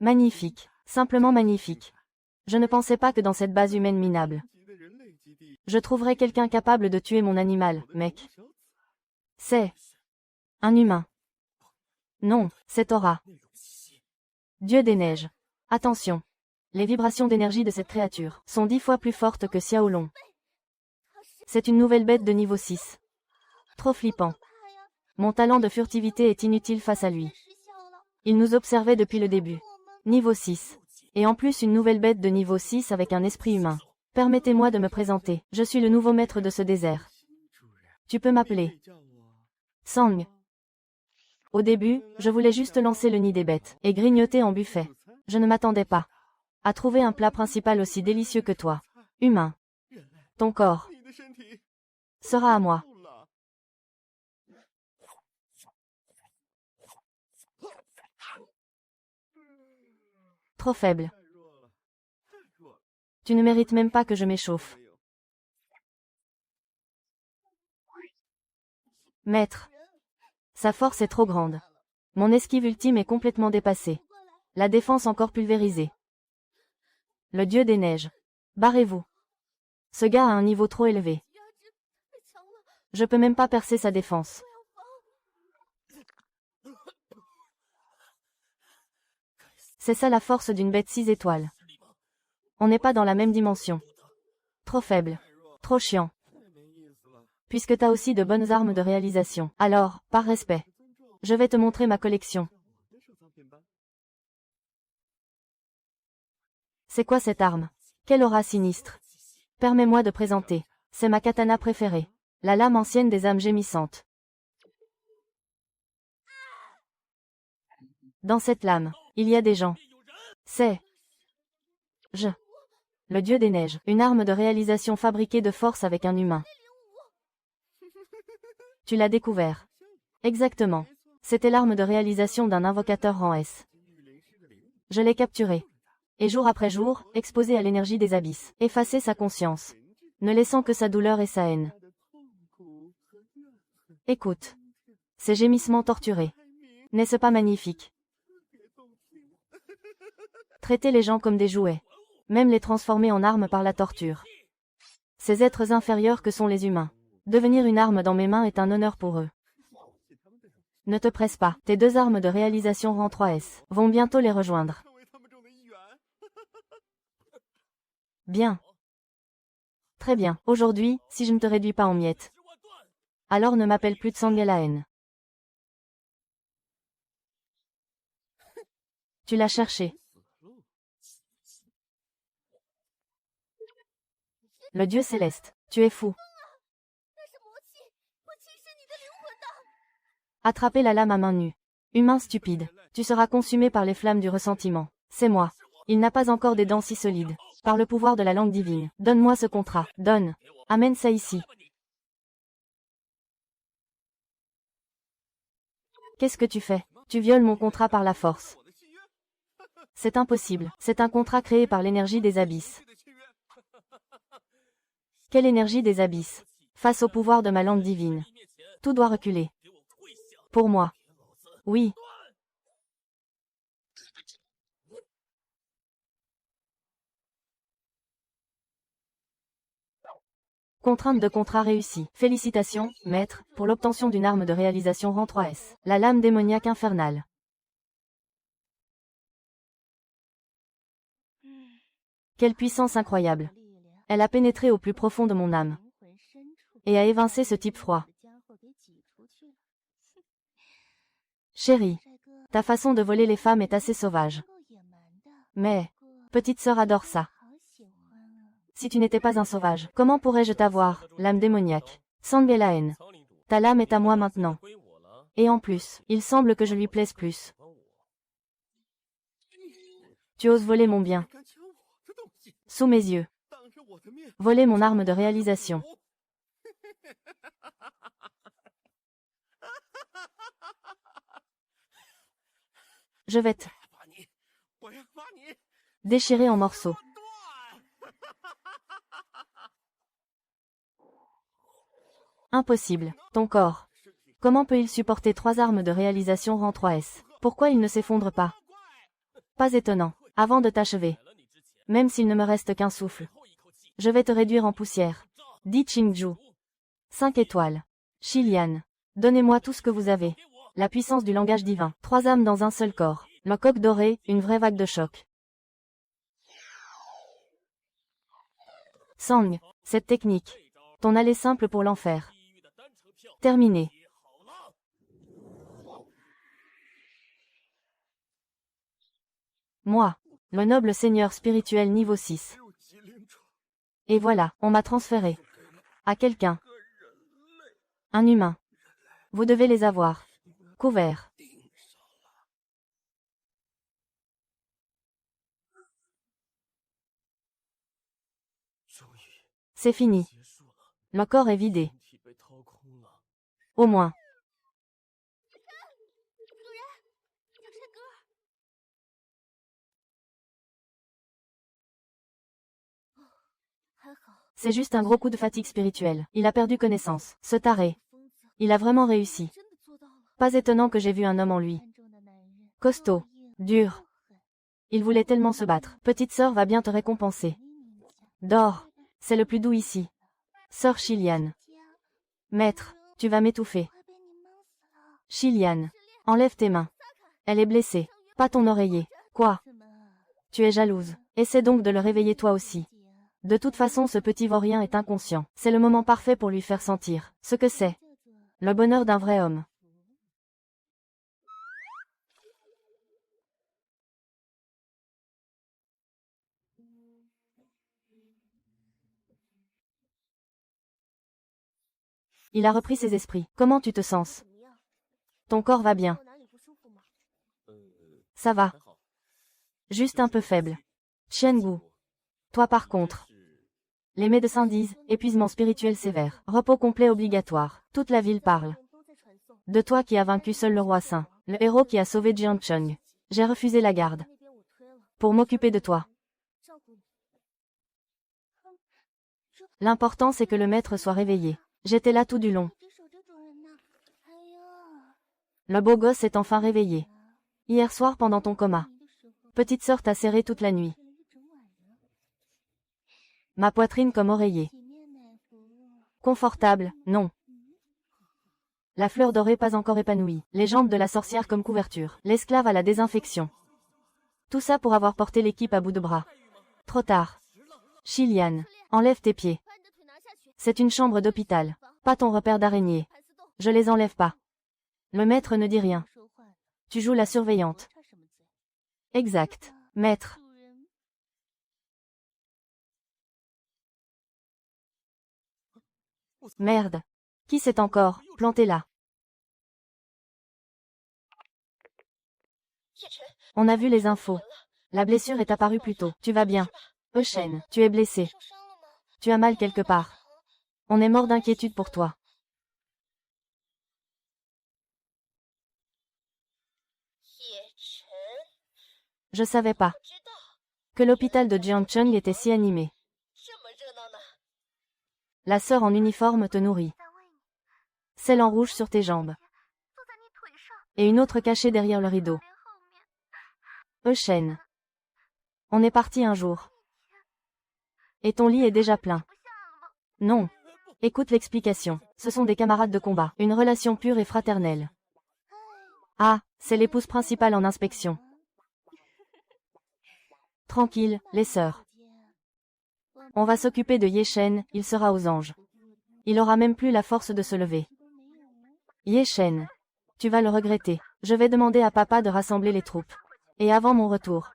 Magnifique. Simplement magnifique. Je ne pensais pas que dans cette base humaine minable, je trouverais quelqu'un capable de tuer mon animal, mec. C'est un humain. Non, c'est Aura. Dieu des neiges. Attention. Les vibrations d'énergie de cette créature sont 10 fois plus fortes que Xiaolong. C'est une nouvelle bête de niveau 6. Trop flippant. Mon talent de furtivité est inutile face à lui. Il nous observait depuis le début. Niveau 6. Et en plus une nouvelle bête de niveau 6 avec un esprit humain. Permettez-moi de me présenter. Je suis le nouveau maître de ce désert. Tu peux m'appeler Sang. Au début, je voulais juste lancer le nid des bêtes et grignoter en buffet. Je ne m'attendais pas à trouver un plat principal aussi délicieux que toi. Humain. Ton corps sera à moi. Trop faible. Tu ne mérites même pas que je m'échauffe. Maître. Sa force est trop grande. Mon esquive ultime est complètement dépassée. La défense encore pulvérisée. Le dieu des neiges. Barrez-vous. Ce gars a un niveau trop élevé. Je peux même pas percer sa défense. C'est ça la force d'une bête 6 étoiles. On n'est pas dans la même dimension. Trop faible. Trop chiant. Puisque t'as aussi de bonnes armes de réalisation. Alors, par respect, je vais te montrer ma collection. C'est quoi cette arme? Quelle aura sinistre. Permets-moi de présenter. C'est ma katana préférée. La lame ancienne des âmes gémissantes. Dans cette lame, il y a des gens. C'est le dieu des neiges. Une arme de réalisation fabriquée de force avec un humain. Tu l'as découvert. Exactement. C'était l'arme de réalisation d'un invocateur rang S. Je l'ai capturé. Et jour après jour, exposé à l'énergie des abysses, effacer sa conscience, ne laissant que sa douleur et sa haine. Écoute. Ces gémissements torturés. N'est-ce pas magnifique? Traiter les gens comme des jouets. Même les transformer en armes par la torture. Ces êtres inférieurs que sont les humains. Devenir une arme dans mes mains est un honneur pour eux. Ne te presse pas, tes 2 armes de réalisation rang 3S vont bientôt les rejoindre. Bien. Très bien. Aujourd'hui, si je ne te réduis pas en miettes, alors ne m'appelle plus de Sangelaen. Tu l'as cherché. Le dieu céleste. Tu es fou. Attrapez la lame à main nue. Humain stupide. Tu seras consumé par les flammes du ressentiment. C'est moi. Il n'a pas encore des dents si solides. Par le pouvoir de la langue divine. Donne-moi ce contrat. Donne. Amène ça ici. Qu'est-ce que tu fais? Tu violes mon contrat par la force. C'est impossible. C'est un contrat créé par l'énergie des abysses. Quelle énergie des abysses? Face au pouvoir de ma langue divine. Tout doit reculer. Pour moi. Oui. Contrainte de contrat réussie. Félicitations, maître, pour l'obtention d'une arme de réalisation rang 3S. La lame démoniaque infernale. Quelle puissance incroyable. Elle a pénétré au plus profond de mon âme. Et a évincé ce type froid. Chérie, ta façon de voler les femmes est assez sauvage. Mais, petite sœur adore ça. Si tu n'étais pas un sauvage, comment pourrais-je t'avoir, lame démoniaque? Sangelaen. Ta lame est à moi maintenant. Et en plus, il semble que je lui plaise plus. Tu oses voler mon bien. Sous mes yeux. Voler mon arme de réalisation. Je vais te déchirer en morceaux. Impossible. Ton corps. Comment peut-il supporter 3 armes de réalisation rang 3S? Pourquoi il ne s'effondre pas? Pas étonnant. Avant de t'achever. Même s'il ne me reste qu'un souffle. Je vais te réduire en poussière. Dit Qingju. 5 étoiles. Xilian. Donnez-moi tout ce que vous avez. La puissance du langage divin. 3 âmes dans un seul corps. Le coq doré, une vraie vague de choc. Sang. Cette technique. Ton aller simple pour l'enfer. Terminé. Moi. Le noble seigneur spirituel niveau 6. Et voilà, on m'a transféré. À quelqu'un. Un humain. Vous devez les avoir. Couverts. C'est fini. Le corps est vidé. Au moins. C'est juste un gros coup de fatigue spirituelle. Il a perdu connaissance. Ce taré. Il a vraiment réussi. Pas étonnant que j'ai vu un homme en lui. Costaud. Dur. Il voulait tellement se battre. Petite sœur va bien te récompenser. Dors. C'est le plus doux ici. Sœur Xilian. Maître, tu vas m'étouffer. Xilian. Enlève tes mains. Elle est blessée. Pas ton oreiller. Quoi? Tu es jalouse. Essaie donc de le réveiller toi aussi. De toute façon ce petit vaurien est inconscient. C'est le moment parfait pour lui faire sentir ce que c'est. Le bonheur d'un vrai homme. Il a repris ses esprits. Comment tu te sens? Ton corps va bien. Ça va. Juste un peu faible. Qiangu. Toi par contre. Les médecins disent, épuisement spirituel sévère, repos complet obligatoire. Toute la ville parle. De toi qui as vaincu seul le roi saint, le héros qui a sauvé Jiangcheng. J'ai refusé la garde. Pour m'occuper de toi. L'important c'est que le maître soit réveillé. J'étais là tout du long. Le beau gosse est enfin réveillé. Hier soir pendant ton coma. Petite sœur t'a serré toute la nuit. Ma poitrine comme oreiller. Confortable, non. La fleur dorée pas encore épanouie. Les jambes de la sorcière comme couverture. L'esclave à la désinfection. Tout ça pour avoir porté l'équipe à bout de bras. Trop tard. Chiliane, enlève tes pieds. C'est une chambre d'hôpital. Pas ton repère d'araignée. Je les enlève pas. Le maître ne dit rien. Tu joues la surveillante. Exact. Maître. Merde. Qui c'est encore, planté là? On a vu les infos. La blessure est apparue plus tôt. Tu vas bien. Eugène, tu es blessé. Tu as mal quelque part. On est mort d'inquiétude pour toi. Je savais pas que l'hôpital de Jiangcheng était si animé. La sœur en uniforme te nourrit. Celle en rouge sur tes jambes. Et une autre cachée derrière le rideau. Eugène. On est parti un jour. Et ton lit est déjà plein. Non. Écoute l'explication. Ce sont des camarades de combat. Une relation pure et fraternelle. Ah, c'est l'épouse principale en inspection. Tranquille, les sœurs. On va s'occuper de Yeshen, il sera aux anges. Il aura même plus la force de se lever. Yeshen. Tu vas le regretter. Je vais demander à papa de rassembler les troupes. Et avant mon retour.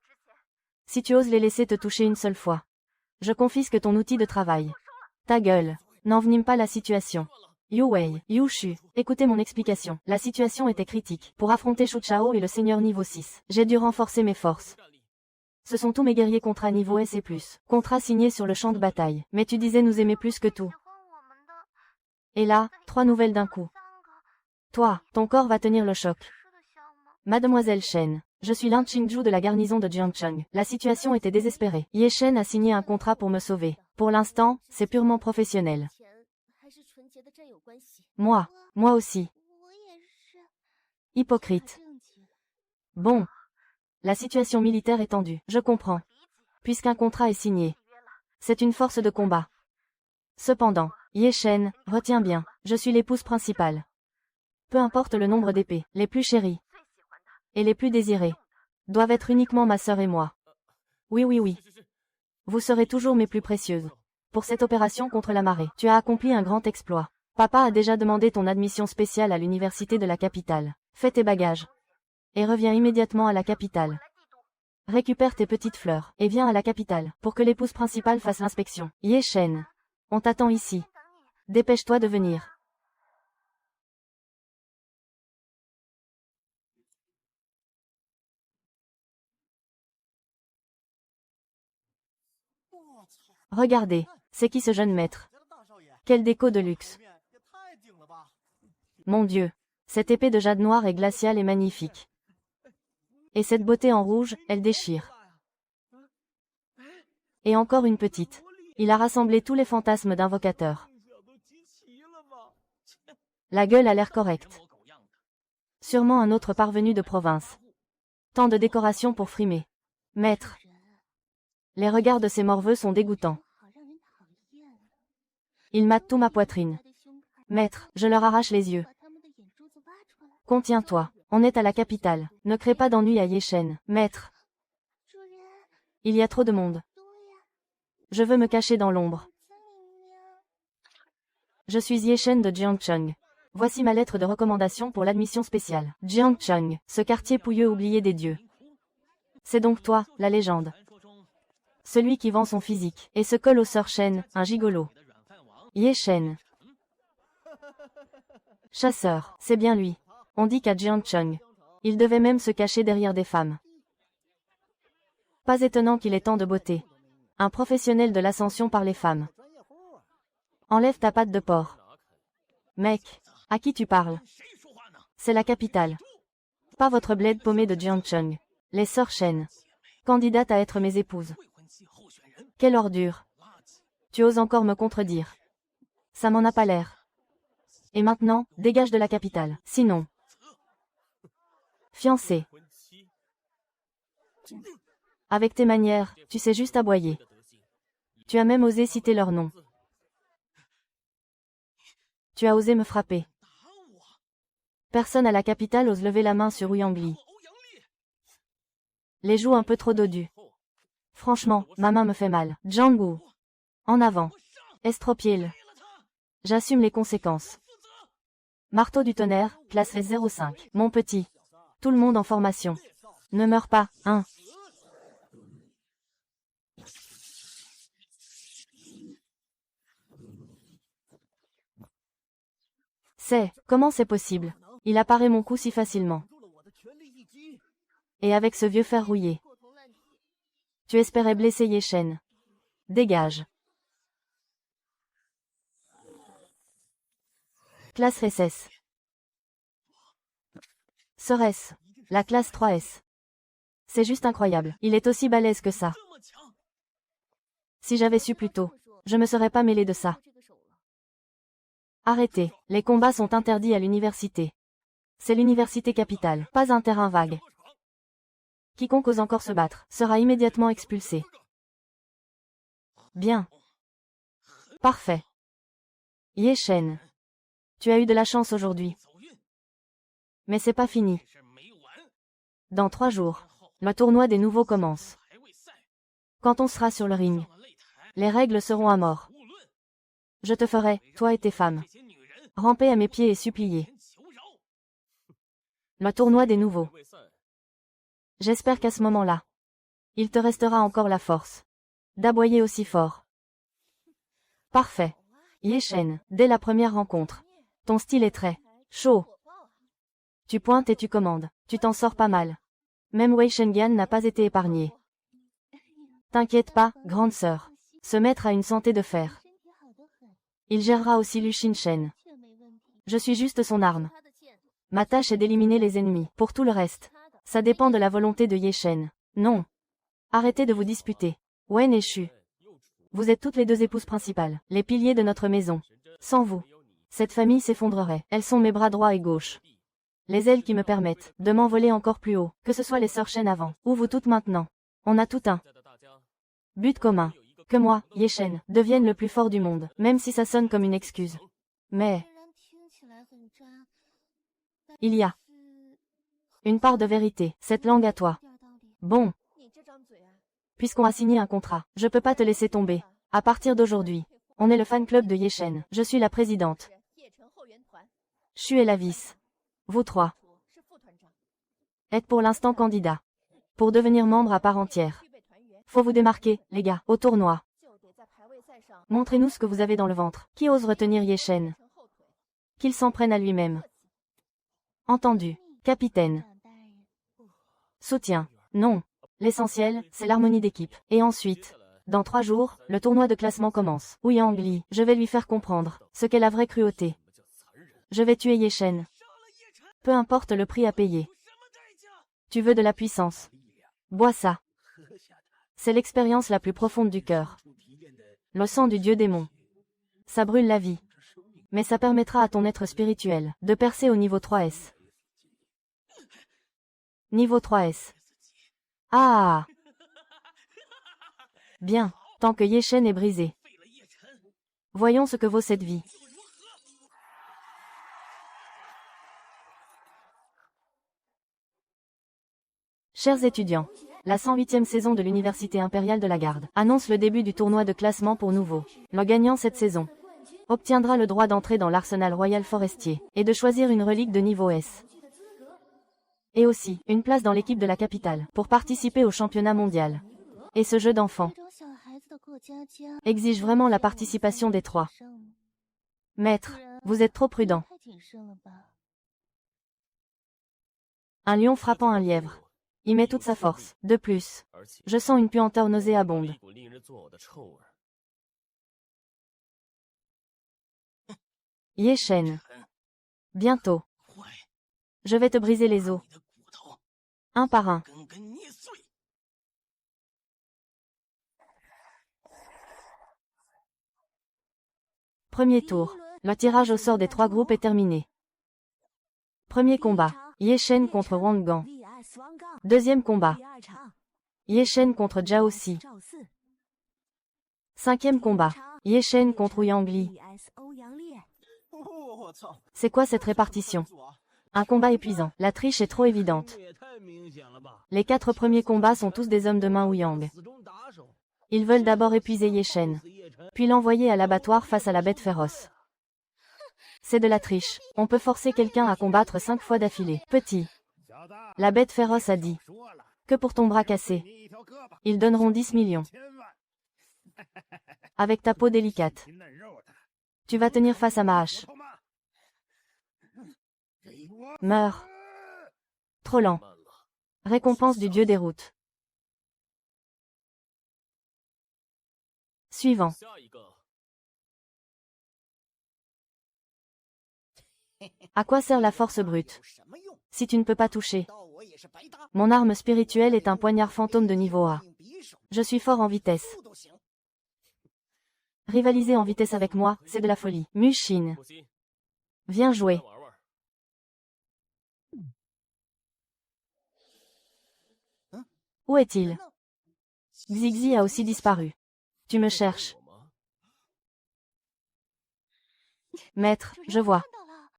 Si tu oses les laisser te toucher une seule fois. Je confisque ton outil de travail. Ta gueule. N'envenime pas la situation. Yu Wei, Yu Shu, écoutez mon explication. La situation était critique. Pour affronter Shu Chao et le seigneur niveau 6, j'ai dû renforcer mes forces. Ce sont tous mes guerriers contrats niveau S et plus. Contrat signé sur le champ de bataille. Mais tu disais nous aimer plus que tout. Et là, 3 nouvelles d'un coup. Toi, ton corps va tenir le choc. Mademoiselle Shen, je suis Lin Qingju de la garnison de Jiangcheng. La situation était désespérée. Ye Shen a signé un contrat pour me sauver. Pour l'instant, c'est purement professionnel. Moi aussi. Hypocrite. Bon. La situation militaire est tendue. Je comprends. Puisqu'un contrat est signé. C'est une force de combat. Cependant, Ye Shen, retiens bien, je suis l'épouse principale. Peu importe le nombre d'épées, les plus chéries et les plus désirées doivent être uniquement ma sœur et moi. Oui. Vous serez toujours mes plus précieuses. Pour cette opération contre la marée, tu as accompli un grand exploit. Papa a déjà demandé ton admission spéciale à l'université de la capitale. Fais tes bagages. Et reviens immédiatement à la capitale. Récupère tes petites fleurs, et viens à la capitale, pour que l'épouse principale fasse l'inspection. Ye Shen. On t'attend ici. Dépêche-toi de venir. Regardez, c'est qui ce jeune maître? Quel déco de luxe. Mon Dieu, cette épée de jade noire est glaciale et magnifique. Et cette beauté en rouge, elle déchire. Et encore une petite. Il a rassemblé tous les fantasmes d'invocateur. La gueule a l'air correcte. Sûrement un autre parvenu de province. Tant de décorations pour frimer. Maître. Les regards de ces morveux sont dégoûtants. Ils matent tout ma poitrine. Maître, je leur arrache les yeux. Contiens-toi, on est à la capitale. Ne crée pas d'ennui à Yeshen. Maître. Il y a trop de monde. Je veux me cacher dans l'ombre. Je suis Yeshen de Jiangcheng. Voici ma lettre de recommandation pour l'admission spéciale. Jiangcheng, ce quartier pouilleux oublié des dieux. C'est donc toi, la légende. Celui qui vend son physique, et se colle aux sœurs Shen, un gigolo. Yeshen. Chasseur, c'est bien lui. On dit qu'à Jiangcheng, il devait même se cacher derrière des femmes. Pas étonnant qu'il ait tant de beauté. Un professionnel de l'ascension par les femmes. Enlève ta patte de porc. Mec, à qui tu parles? C'est la capitale. Pas votre bled paumé de Jiangcheng. Les sœurs Shen. Candidates à être mes épouses. Quelle ordure. Tu oses encore me contredire. Ça m'en a pas l'air. Et maintenant, dégage de la capitale. Sinon. Fiancé. Avec tes manières, tu sais juste aboyer. Tu as même osé citer leur nom. Tu as osé me frapper. Personne à la capitale ose lever la main sur Ouyang Li. Les joues un peu trop dodues. Franchement, ma main me fait mal. Django. En avant. Estropié-le. J'assume les conséquences. Marteau du tonnerre, classe S05. Mon petit. Tout le monde en formation. Ne meurs pas, hein. Comment c'est possible? Il apparaît mon cou si facilement. Et avec ce vieux fer rouillé. Tu espérais blesser Ye Shen. Dégage. Classe SS. Serait-ce la classe 3S? C'est juste incroyable. Il est aussi balèze que ça. Si j'avais su plus tôt, je me serais pas mêlé de ça. Arrêtez. Les combats sont interdits à l'université. C'est l'université capitale, pas un terrain vague. Quiconque ose encore se battre sera immédiatement expulsé. Bien. Parfait. Ye Shen. Tu as eu de la chance aujourd'hui. Mais c'est pas fini. Dans 3 jours, le tournoi des nouveaux commence. Quand on sera sur le ring, les règles seront à mort. Je te ferai, toi et tes femmes, ramper à mes pieds et supplier. Le tournoi des nouveaux. J'espère qu'à ce moment-là, il te restera encore la force d'aboyer aussi fort. Parfait. Ye Shen, dès la première rencontre, ton style est très chaud. Tu pointes et tu commandes, tu t'en sors pas mal. Même Wei Shengan n'a pas été épargné. T'inquiète pas, grande sœur. Ce maître a une santé de fer. Il gérera aussi Lu Shen. Je suis juste son arme. Ma tâche est d'éliminer les ennemis. Pour tout le reste, ça dépend de la volonté de Ye Shen. Non. Arrêtez de vous disputer. Wen et Shu. Vous êtes toutes les 2 épouses principales, les piliers de notre maison. Sans vous, cette famille s'effondrerait. Elles sont mes bras droit et gauche. Les ailes qui me permettent de m'envoler encore plus haut, que ce soit les sœurs Shen avant, ou vous toutes maintenant. On a tout un but commun. Que moi, Ye Shen, devienne le plus fort du monde, même si ça sonne comme une excuse. Mais il y a une part de vérité, cette langue à toi. Bon. Puisqu'on a signé un contrat, je peux pas te laisser tomber. À partir d'aujourd'hui, on est le fan club de Ye Shen. Je suis la présidente. Shu est la vice. Vous 3 êtes pour l'instant candidats pour devenir membre à part entière. Faut vous démarquer, les gars, au tournoi. Montrez-nous ce que vous avez dans le ventre. Qui ose retenir Ye Shen? Qu'il s'en prenne à lui-même. Entendu, capitaine. Soutien. Non. L'essentiel, c'est l'harmonie d'équipe. Et ensuite, dans 3 jours, le tournoi de classement commence. Ouyang Li, je vais lui faire comprendre ce qu'est la vraie cruauté. Je vais tuer Ye Shen. Peu importe le prix à payer. Tu veux de la puissance. Bois ça. C'est l'expérience la plus profonde du cœur. Le sang du dieu démon. Ça brûle la vie. Mais ça permettra à ton être spirituel de percer au niveau 3S. Niveau 3S. Ah! Bien, tant que Ye Shen est brisé. Voyons ce que vaut cette vie. Chers étudiants, la 108e saison de l'Université impériale de la Garde annonce le début du tournoi de classement pour nouveau. Le gagnant cette saison obtiendra le droit d'entrer dans l'arsenal royal forestier et de choisir une relique de niveau S. Et aussi, une place dans l'équipe de la capitale pour participer au championnat mondial. Et ce jeu d'enfant exige vraiment la participation des 3. Maître, vous êtes trop prudent. Un lion frappant un lièvre. Il met toute sa force. De plus, je sens une puanteur nauséabonde. Ye Shen. Bientôt. Je vais te briser les os. Un par un. Premier tour. Le tirage au sort des 3 groupes est terminé. Premier combat. Ye Shen contre Wang Gang. Deuxième combat. Ye Shen contre Zhao Si. 5e combat. Ye Shen contre Ouyang Li. C'est quoi cette répartition? Un combat épuisant. La triche est trop évidente. Les 4 premiers combats sont tous des hommes de main Wu Yang. Ils veulent d'abord épuiser Ye Shen, puis l'envoyer à l'abattoir face à la bête féroce. C'est de la triche. On peut forcer quelqu'un à combattre 5 fois d'affilée. Petit. La bête féroce a dit. Que pour ton bras cassé. Ils donneront 10 millions. Avec ta peau délicate. Tu vas tenir face à ma hache. Meurs. Trop lent. Récompense du dieu des routes. Suivant. À quoi sert la force brute si tu ne peux pas toucher? Mon arme spirituelle est un poignard fantôme de niveau A. Je suis fort en vitesse. Rivaliser en vitesse avec moi, c'est de la folie. Mushin. Viens jouer. Où est-il? Xigzi a aussi disparu. Tu me cherches. Maître, je vois.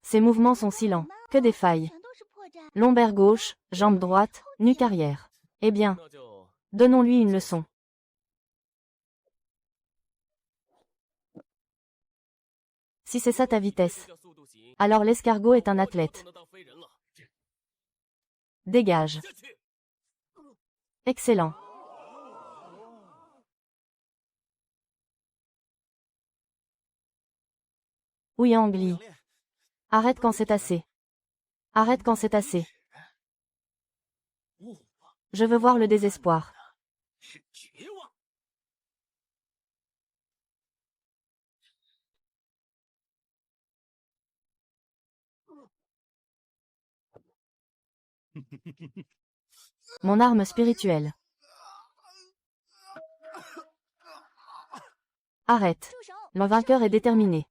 Ses mouvements sont si lents. Que des failles. Lombaire gauche, jambe droite, nuque arrière. Eh bien, donnons-lui une leçon. Si c'est ça ta vitesse, alors l'escargot est un athlète. Dégage. Excellent. Oui, Angli. Arrête quand c'est assez. Arrête quand c'est assez. Je veux voir le désespoir. Mon arme spirituelle. Arrête. Le vainqueur est déterminé.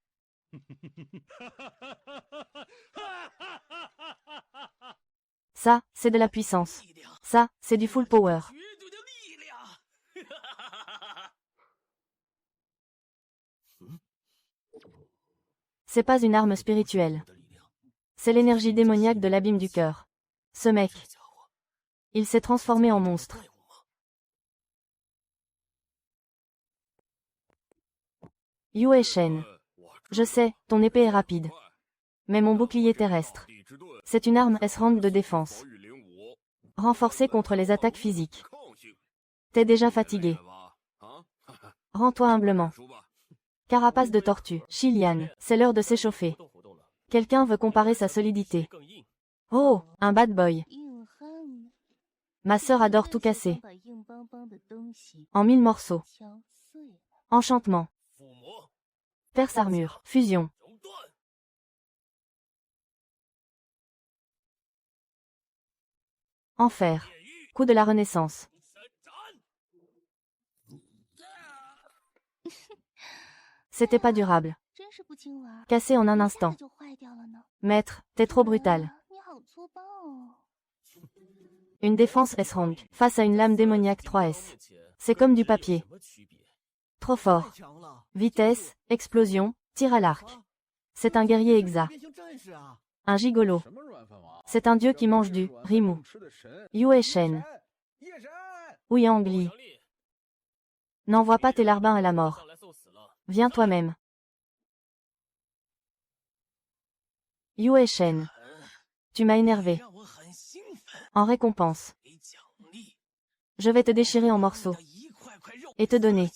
Ça, c'est de la puissance. Ça, c'est du full power. C'est pas une arme spirituelle. C'est l'énergie démoniaque de l'abîme du cœur. Ce mec. Il s'est transformé en monstre. Yue Shen. Je sais, ton épée est rapide. Mais mon bouclier terrestre. C'est une arme S-rank de défense. Renforcée contre les attaques physiques. T'es déjà fatigué. Rends-toi humblement. Carapace de tortue. Shilian, c'est l'heure de s'échauffer. Quelqu'un veut comparer sa solidité. Oh, un bad boy. Ma sœur adore tout casser. En 1000 morceaux. Enchantement. Perce armure. Fusion. Enfer. Coup de la Renaissance. C'était pas durable. Cassé en un instant. Maître, t'es trop brutal. Une défense S-rank, face à une lame démoniaque 3S. C'est comme du papier. Trop fort. Vitesse, explosion, tir à l'arc. C'est un guerrier exa. Un gigolo. C'est un dieu qui mange du Rimu. Yue Shen. Oui, Angli. N'envoie pas tes larbins à la mort. Viens toi-même. Yue Shen. Tu m'as énervé. En récompense. Je vais te déchirer en morceaux. Et te donner.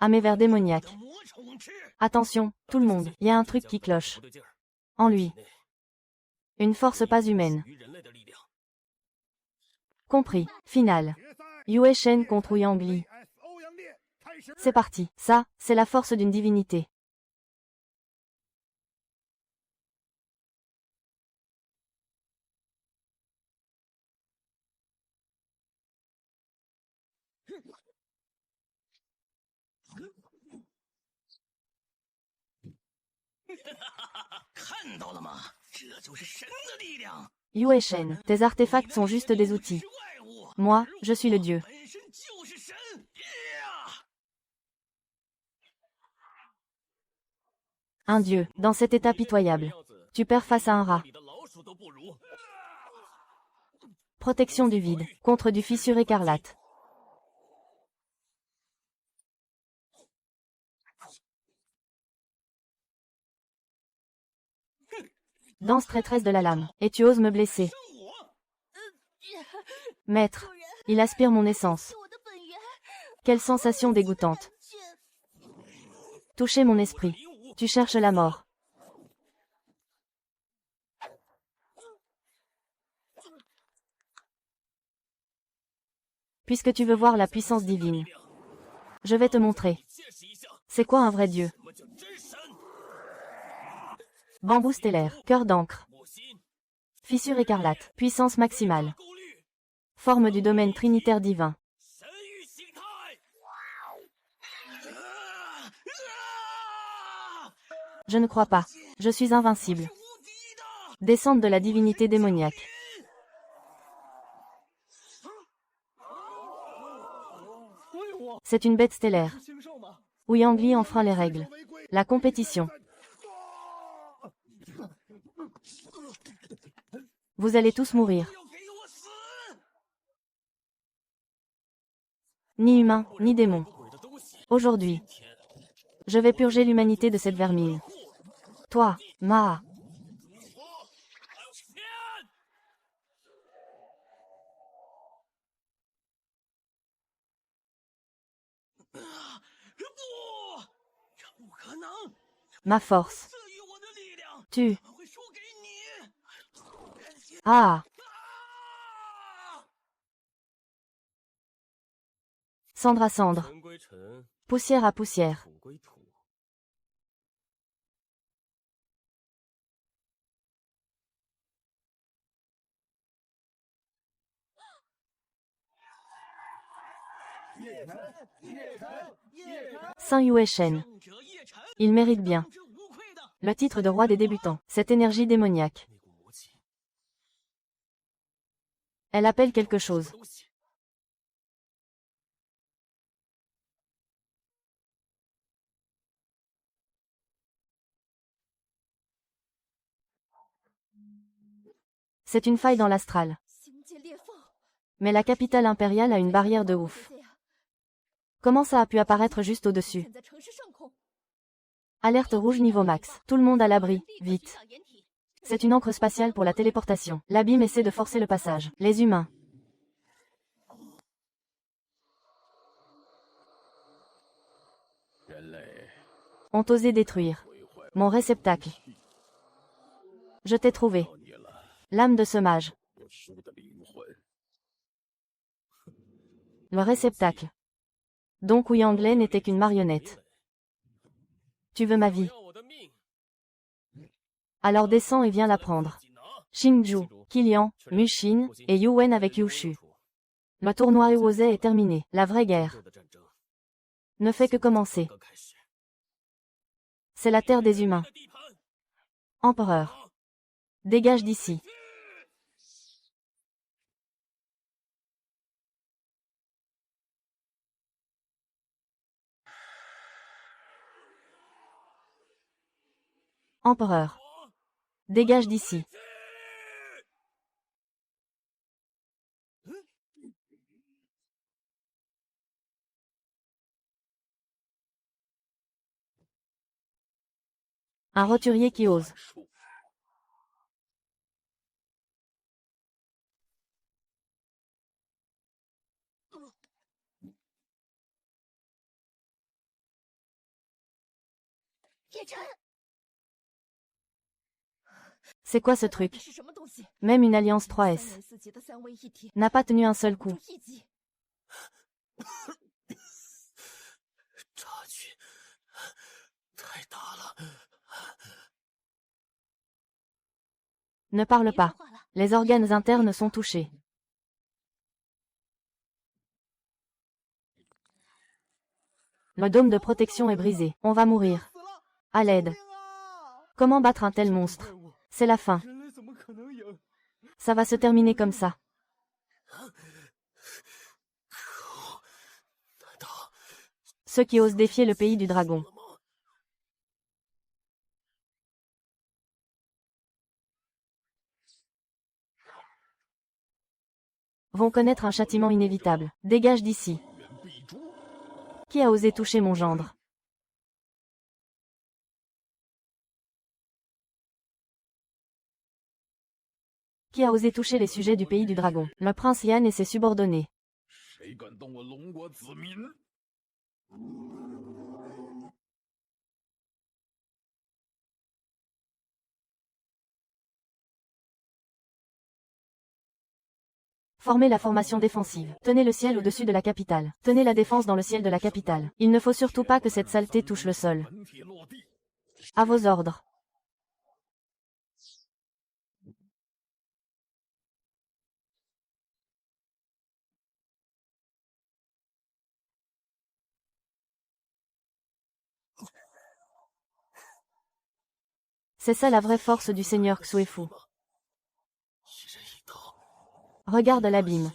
À mes vers démoniaques. Attention, tout le monde, y a un truc qui cloche. En lui. Une force pas humaine. Compris. Finale. Yue Shen contre Yang Li. C'est parti. Ça, c'est la force d'une divinité. Yue Shen, tes artefacts sont juste des outils. Moi, je suis le dieu. Un dieu, dans cet état pitoyable. Tu perds face à un rat. Protection du vide, contre du fissure écarlate. Danse traîtresse de la lame, et tu oses me blesser. Maître, il aspire mon essence. Quelle sensation dégoûtante. Toucher mon esprit. Tu cherches la mort. Puisque tu veux voir la puissance divine, je vais te montrer. C'est quoi un vrai dieu? Bambou stellaire, cœur d'encre. Fissure écarlate, puissance maximale. Forme du domaine trinitaire divin. Je ne crois pas. Je suis invincible. Descente de la divinité démoniaque. C'est une bête stellaire. Yang Li enfreint les règles. La compétition. Vous allez tous mourir. Ni humains, ni démons. Aujourd'hui, je vais purger l'humanité de cette vermine. Toi, Maa. Ma force. Tu. Ah. Cendre à cendre. Poussière à poussière. Saint Yue Shen. Il mérite bien le titre de roi des débutants. Cette énergie démoniaque. Elle appelle quelque chose. C'est une faille dans l'astral. Mais la capitale impériale a une barrière de ouf. Comment ça a pu apparaître juste au-dessus? Alerte rouge niveau max. Tout le monde à l'abri, vite. C'est une encre spatiale pour la téléportation. L'abîme essaie de forcer le passage. Les humains. Ont osé détruire mon réceptacle. Je t'ai trouvé. L'âme de ce mage. Le réceptacle. Donc Yang Li n'était qu'une marionnette. Tu veux ma vie? Alors descends et viens la prendre. Xingju, Kilian, Mushin, et Yuwen avec Yushu. Le tournoi Ewoze est terminé. La vraie guerre ne fait que commencer. C'est la terre des humains. Empereur. Dégage d'ici. Empereur. Dégage d'ici. Un roturier qui ose. C'est quoi ce truc? Même une alliance 3S n'a pas tenu un seul coup. Ne parle pas. Les organes internes sont touchés. Le dôme de protection est brisé. On va mourir. À l'aide. Comment battre un tel monstre? C'est la fin. Ça va se terminer comme ça. Ceux qui osent défier le pays du dragon. vont connaître un châtiment inévitable. Dégage d'ici. Qui a osé toucher mon gendre? Qui a osé toucher les sujets du pays du dragon? Le prince Yan et ses subordonnés. Formez la formation défensive. Tenez le ciel au-dessus de la capitale. Tenez la défense dans le ciel de la capitale. Il ne faut surtout pas que cette saleté touche le sol. À vos ordres. C'est ça la vraie force du seigneur Xuefu. Regarde l'abîme.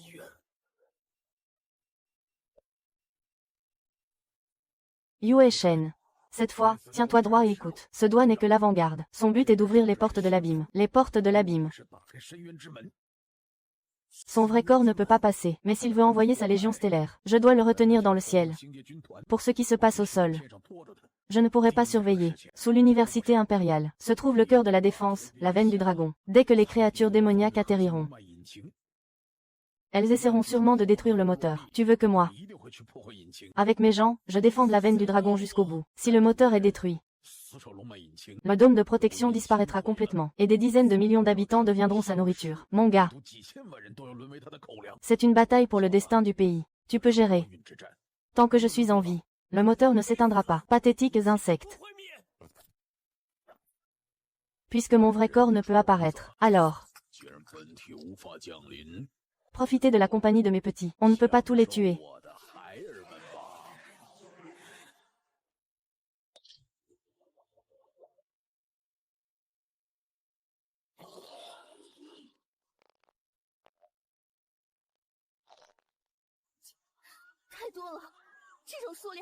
Yue Shen. Cette fois, tiens-toi droit et écoute. Ce doigt n'est que l'avant-garde. Son but est d'ouvrir les portes de l'abîme. Les portes de l'abîme. Son vrai corps ne peut pas passer, mais s'il veut envoyer sa légion stellaire, je dois le retenir dans le ciel. Pour ce qui se passe au sol, je ne pourrai pas surveiller. Sous l'université impériale, se trouve le cœur de la défense, la veine du dragon. Dès que les créatures démoniaques atterriront, elles essaieront sûrement de détruire le moteur. Tu veux que moi, avec mes gens, je défende la veine du dragon jusqu'au bout. Si le moteur est détruit, le dôme de protection disparaîtra complètement, et des dizaines de millions d'habitants deviendront sa nourriture. Mon gars, c'est une bataille pour le destin du pays. Tu peux gérer. Tant que je suis en vie, le moteur ne s'éteindra pas. Pathétiques insectes. Puisque mon vrai corps ne peut apparaître, alors profitez de la compagnie de mes petits. On ne peut pas tous les tuer.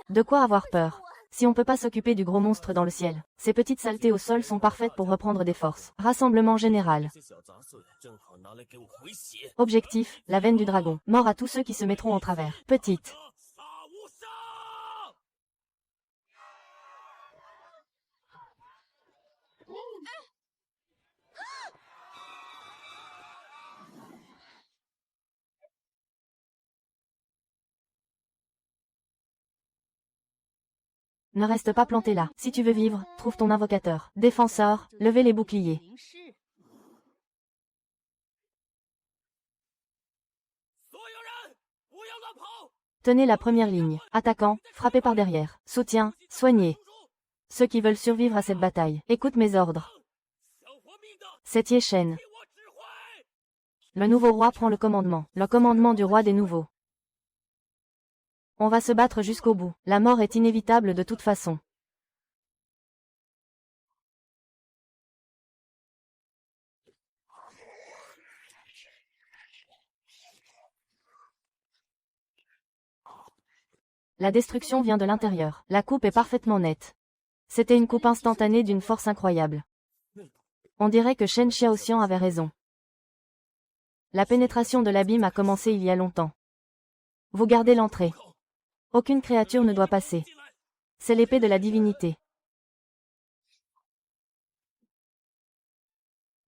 De quoi avoir peur? Si on peut pas s'occuper du gros monstre dans le ciel, ces petites saletés au sol sont parfaites pour reprendre des forces. Rassemblement général. Objectif, la veine du dragon. Mort à tous ceux qui se mettront en travers. Petite. Ne reste pas planté là. Si tu veux vivre, trouve ton invocateur. Défenseur, levez les boucliers. Tenez la première ligne. Attaquant, frappez par derrière. Soutien, soignez. Ceux qui veulent survivre à cette bataille, écoute mes ordres. C'est Ye Shen. Le nouveau roi prend le commandement du roi des nouveaux. On va se battre jusqu'au bout. La mort est inévitable de toute façon. La destruction vient de l'intérieur. La coupe est parfaitement nette. C'était une coupe instantanée d'une force incroyable. On dirait que Shen Xiaoxian avait raison. La pénétration de l'abîme a commencé il y a longtemps. Vous gardez l'entrée. Aucune créature ne doit passer. C'est l'épée de la divinité.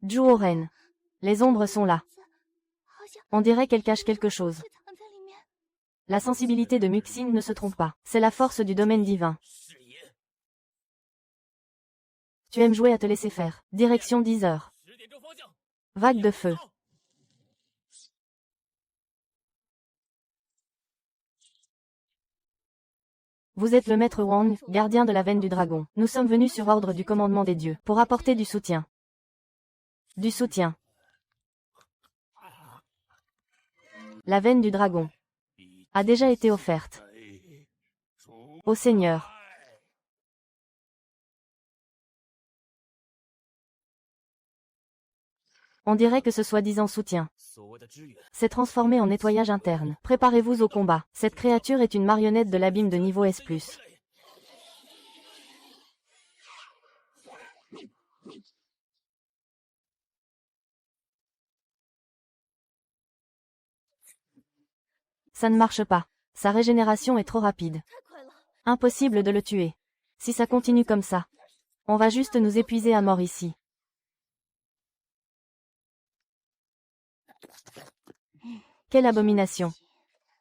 Zhu Oren. Les ombres sont là. On dirait qu'elles cachent quelque chose. La sensibilité de Muxin ne se trompe pas. C'est la force du domaine divin. Tu aimes jouer à te laisser faire. Direction 10 heures. Vague de feu. Vous êtes le maître Wang, gardien de la veine du dragon. Nous sommes venus sur ordre du commandement des dieux, pour apporter du soutien. Du soutien. La veine du dragon a déjà été offerte au Seigneur. On dirait que ce soi-disant soutien s'est transformé en nettoyage interne. Préparez-vous au combat. Cette créature est une marionnette de l'abîme de niveau S+. Ça ne marche pas. Sa régénération est trop rapide. Impossible de le tuer. Si ça continue comme ça, on va juste nous épuiser à mort ici. Quelle abomination.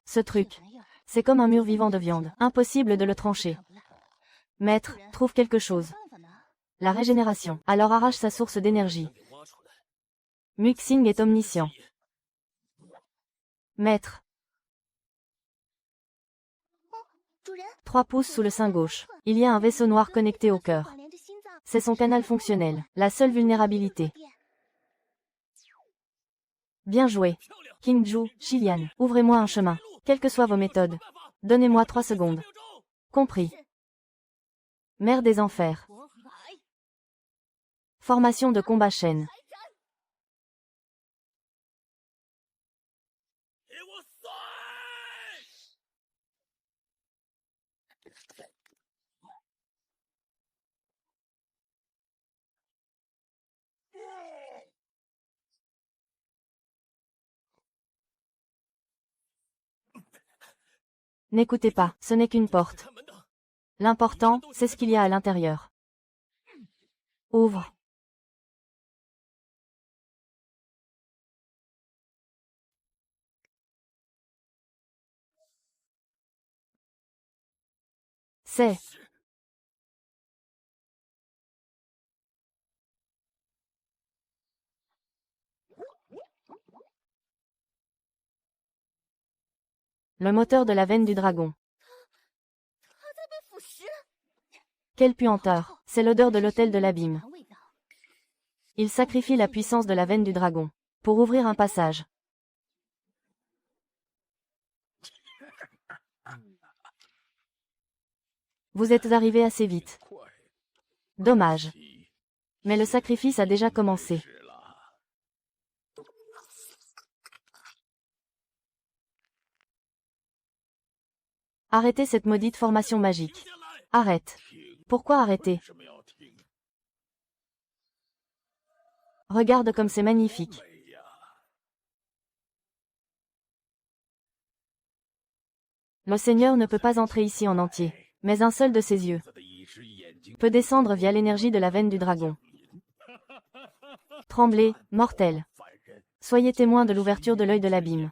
Ce truc. C'est comme un mur vivant de viande. Impossible de le trancher. Maître, trouve quelque chose. La régénération. Alors arrache sa source d'énergie. Muxing est omniscient. Maître. 3 pouces sous le sein gauche. Il y a un vaisseau noir connecté au cœur. C'est son canal fonctionnel. La seule vulnérabilité. Bien joué. Qingju, Xilian, ouvrez-moi un chemin. Quelles que soient vos méthodes. Donnez-moi 3 secondes. Compris. Mère des enfers. Formation de combat chaîne. N'écoutez pas, ce n'est qu'une porte. L'important, c'est ce qu'il y a à l'intérieur. Ouvre. C'est. Le moteur de la veine du dragon. Quelle puanteur. C'est l'odeur de l'autel de l'abîme. Il sacrifie la puissance de la veine du dragon pour ouvrir un passage. Vous êtes arrivé assez vite. Dommage. Mais le sacrifice a déjà commencé. Arrêtez cette maudite formation magique. Arrête. Pourquoi arrêter? Regarde comme c'est magnifique. Le Seigneur ne peut pas entrer ici en entier, mais un seul de ses yeux peut descendre via l'énergie de la veine du dragon. Tremblez, mortels. Soyez témoins de l'ouverture de l'œil de l'abîme.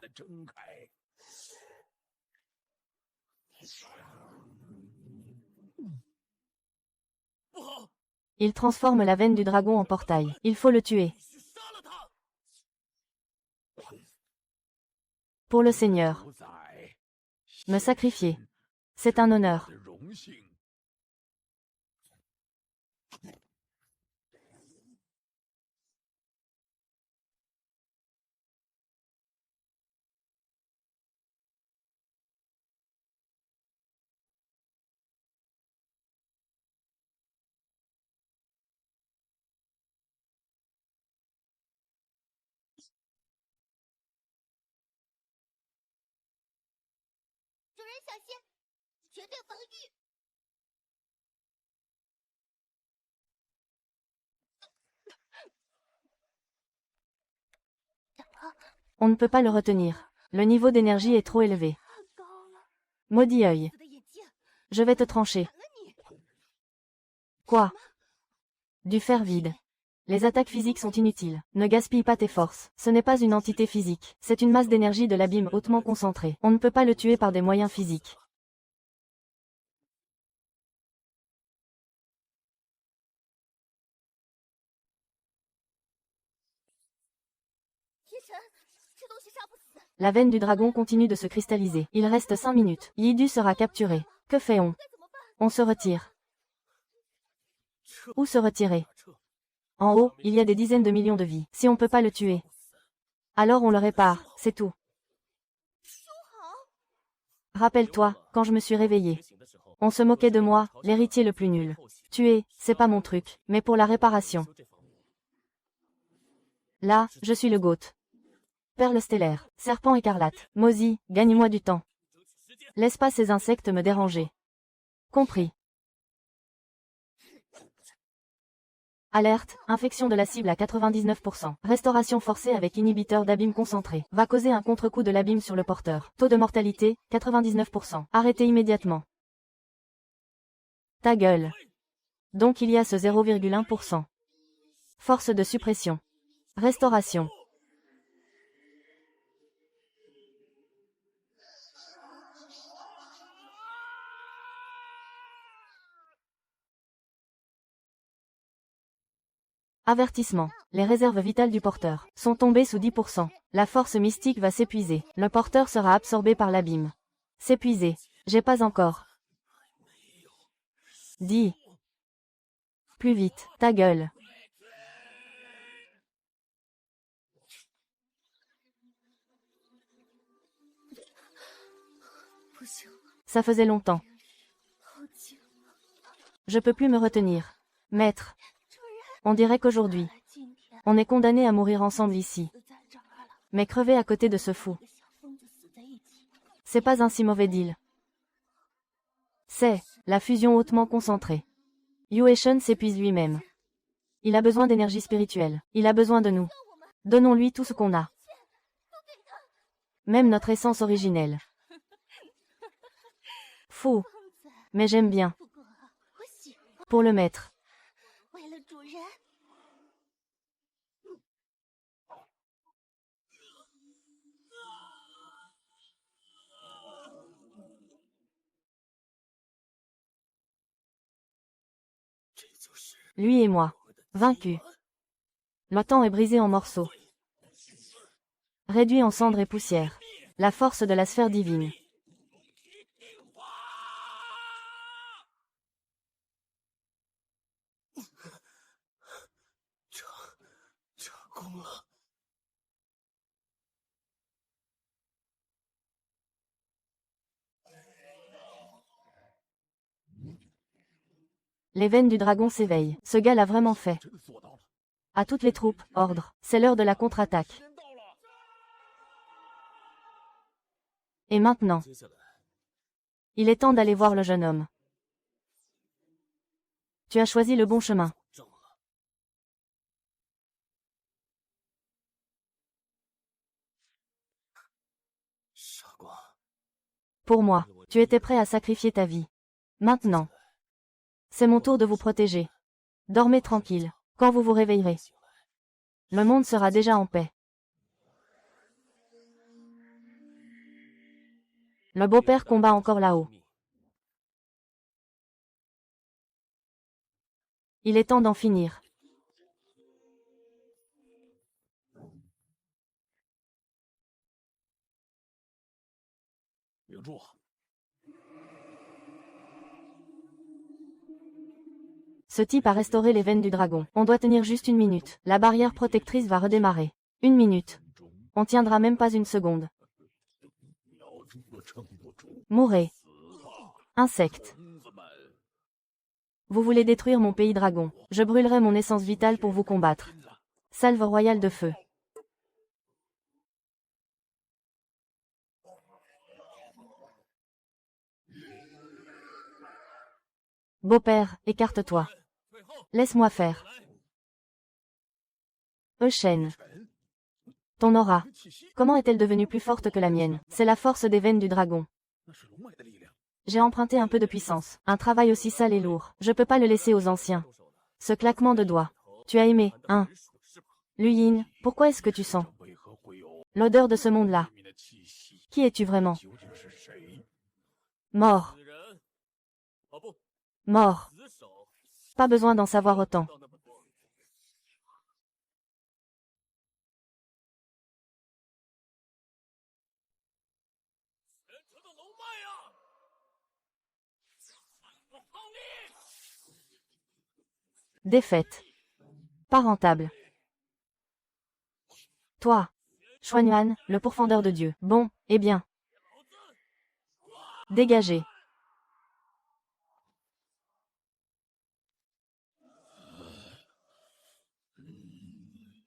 Il transforme la veine du dragon en portail. Il faut le tuer. Pour le Seigneur. Me sacrifier. C'est un honneur. On ne peut pas le retenir. Le niveau d'énergie est trop élevé. Maudit œil. Je vais te trancher. Quoi? Du fer vide. Les attaques physiques sont inutiles. Ne gaspille pas tes forces. Ce n'est pas une entité physique. C'est une masse d'énergie de l'abîme hautement concentrée. On ne peut pas le tuer par des moyens physiques. La veine du dragon continue de se cristalliser. Il reste 5 minutes. Yidu sera capturé. Que fait-on? On se retire. Où se retirer? En haut, il y a des dizaines de millions de vies. Si on ne peut pas le tuer, alors on le répare, c'est tout. Rappelle-toi, quand je me suis réveillé, on se moquait de moi, l'héritier le plus nul. Tuer, c'est pas mon truc, mais pour la réparation. Là, je suis le GOAT. Perle stellaire, serpent écarlate, Mozi, gagne-moi du temps. Laisse pas ces insectes me déranger. Compris. Alerte, infection de la cible à 99%. Restauration forcée avec inhibiteur d'abîme concentré. Va causer un contre-coup de l'abîme sur le porteur. Taux de mortalité, 99%. Arrêtez immédiatement. Ta gueule. Donc il y a ce 0,1%. Force de suppression. Restauration. Avertissement. Les réserves vitales du porteur sont tombées sous 10%. La force mystique va s'épuiser. Le porteur sera absorbé par l'abîme. S'épuiser. J'ai pas encore. Dis. Plus vite. Ta gueule. Ça faisait longtemps. Je peux plus me retenir. Maître. On dirait qu'aujourd'hui, on est condamné à mourir ensemble ici. Mais crever à côté de ce fou. C'est pas un si mauvais deal. C'est la fusion hautement concentrée. Yueshen s'épuise lui-même. Il a besoin d'énergie spirituelle. Il a besoin de nous. Donnons-lui tout ce qu'on a. Même notre essence originelle. Fou. Mais j'aime bien. Pour le maître. Lui et moi. Vaincus. Le temps est brisé en morceaux. Réduit en cendres et poussière. La force de la sphère divine. Les veines du dragon s'éveillent. Ce gars l'a vraiment fait. À toutes les troupes, ordre. C'est l'heure de la contre-attaque. Et maintenant, il est temps d'aller voir le jeune homme. Tu as choisi le bon chemin. Pour moi, tu étais prêt à sacrifier ta vie. Maintenant, c'est mon tour de vous protéger. Dormez tranquille. Quand vous vous réveillerez, le monde sera déjà en paix. Le beau-père combat encore là-haut. Il est temps d'en finir. Ce type a restauré les veines du dragon. On doit tenir juste 1 minute. La barrière protectrice va redémarrer. 1 minute. On tiendra même pas 1 seconde. Mourez. Insectes. Vous voulez détruire mon pays dragon. Je brûlerai mon essence vitale pour vous combattre. Salve royale de feu. Beau-père, écarte-toi. Laisse-moi faire. Euchen. Ton aura. Comment est-elle devenue plus forte que la mienne? C'est la force des veines du dragon. J'ai emprunté un peu de puissance. Un travail aussi sale et lourd. Je peux pas le laisser aux anciens. Ce claquement de doigts. Tu as aimé, hein? Luyin, pourquoi est-ce que tu sens l'odeur de ce monde-là? Qui es-tu vraiment? Mort. Mort. Pas besoin d'en savoir autant. Défaite. Pas rentable. Toi. Xuanyuan, le pourfendeur de Dieu. Bon, eh bien. Dégagez.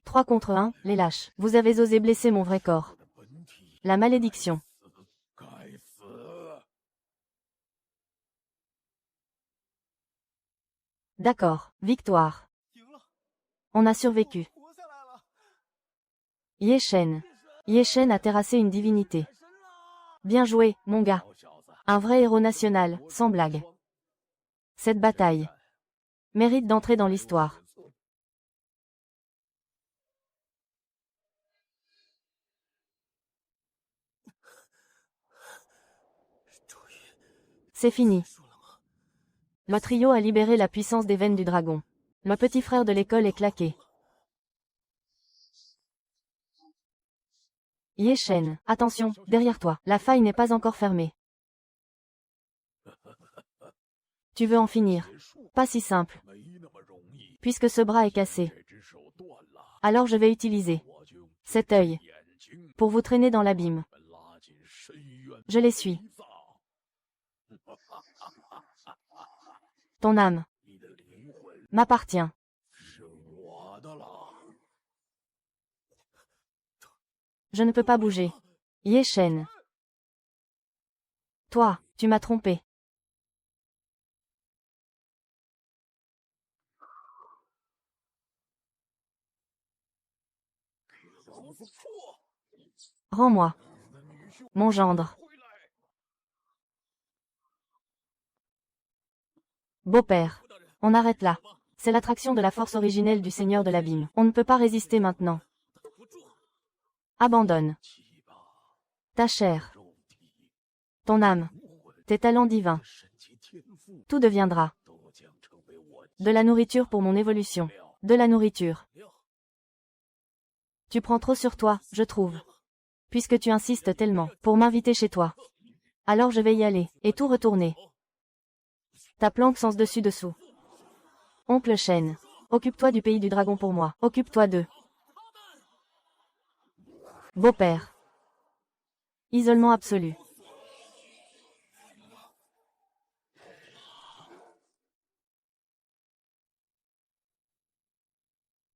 3 contre 1, les lâches. Vous avez osé blesser mon vrai corps. La malédiction. D'accord, victoire. On a survécu. Ye Shen. Ye Shen a terrassé une divinité. Bien joué, mon gars. Un vrai héros national, sans blague. Cette bataille mérite d'entrer dans l'histoire. C'est fini. Le trio a libéré la puissance des veines du dragon. Le petit frère de l'école est claqué. Ye Shen, attention, derrière toi, la faille n'est pas encore fermée. Tu veux en finir? Pas si simple. Puisque ce bras est cassé. Alors je vais utiliser cet œil pour vous traîner dans l'abîme. Je les suis. Ton âme m'appartient. Je ne peux pas bouger. Ye Shen. Toi, tu m'as trompé. Rends-moi mon gendre. Beau-père. On arrête là. C'est l'attraction de la force originelle du Seigneur de l'Abîme. On ne peut pas résister maintenant. Abandonne ta chair, ton âme, tes talents divins. Tout deviendra de la nourriture pour mon évolution. De la nourriture. Tu prends trop sur toi, je trouve. Puisque tu insistes tellement pour m'inviter chez toi. Alors je vais y aller, et tout retourner. Ta planque sens dessus-dessous. Oncle Shen. Occupe-toi du pays du dragon pour moi. Occupe-toi d'eux. Beau-père. Isolement absolu.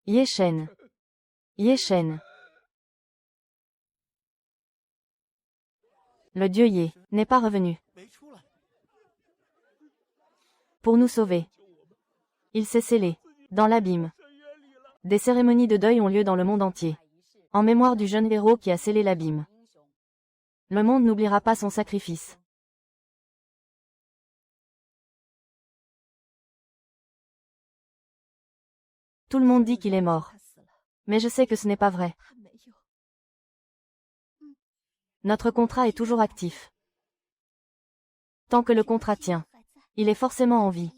Ye Shen. Ye Shen. Le dieu Ye n'est pas revenu pour nous sauver. Il s'est scellé dans l'abîme. Des cérémonies de deuil ont lieu dans le monde entier, en mémoire du jeune héros qui a scellé l'abîme. Le monde n'oubliera pas son sacrifice. Tout le monde dit qu'il est mort. Mais je sais que ce n'est pas vrai. Notre contrat est toujours actif. Tant que le contrat tient, il est forcément en vie.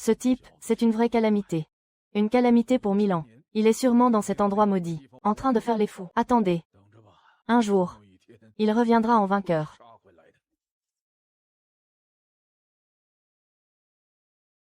Ce type, c'est une vraie calamité. Une calamité pour 1000 ans. Il est sûrement dans cet endroit maudit, en train de faire les fous. Attendez. Un jour, il reviendra en vainqueur.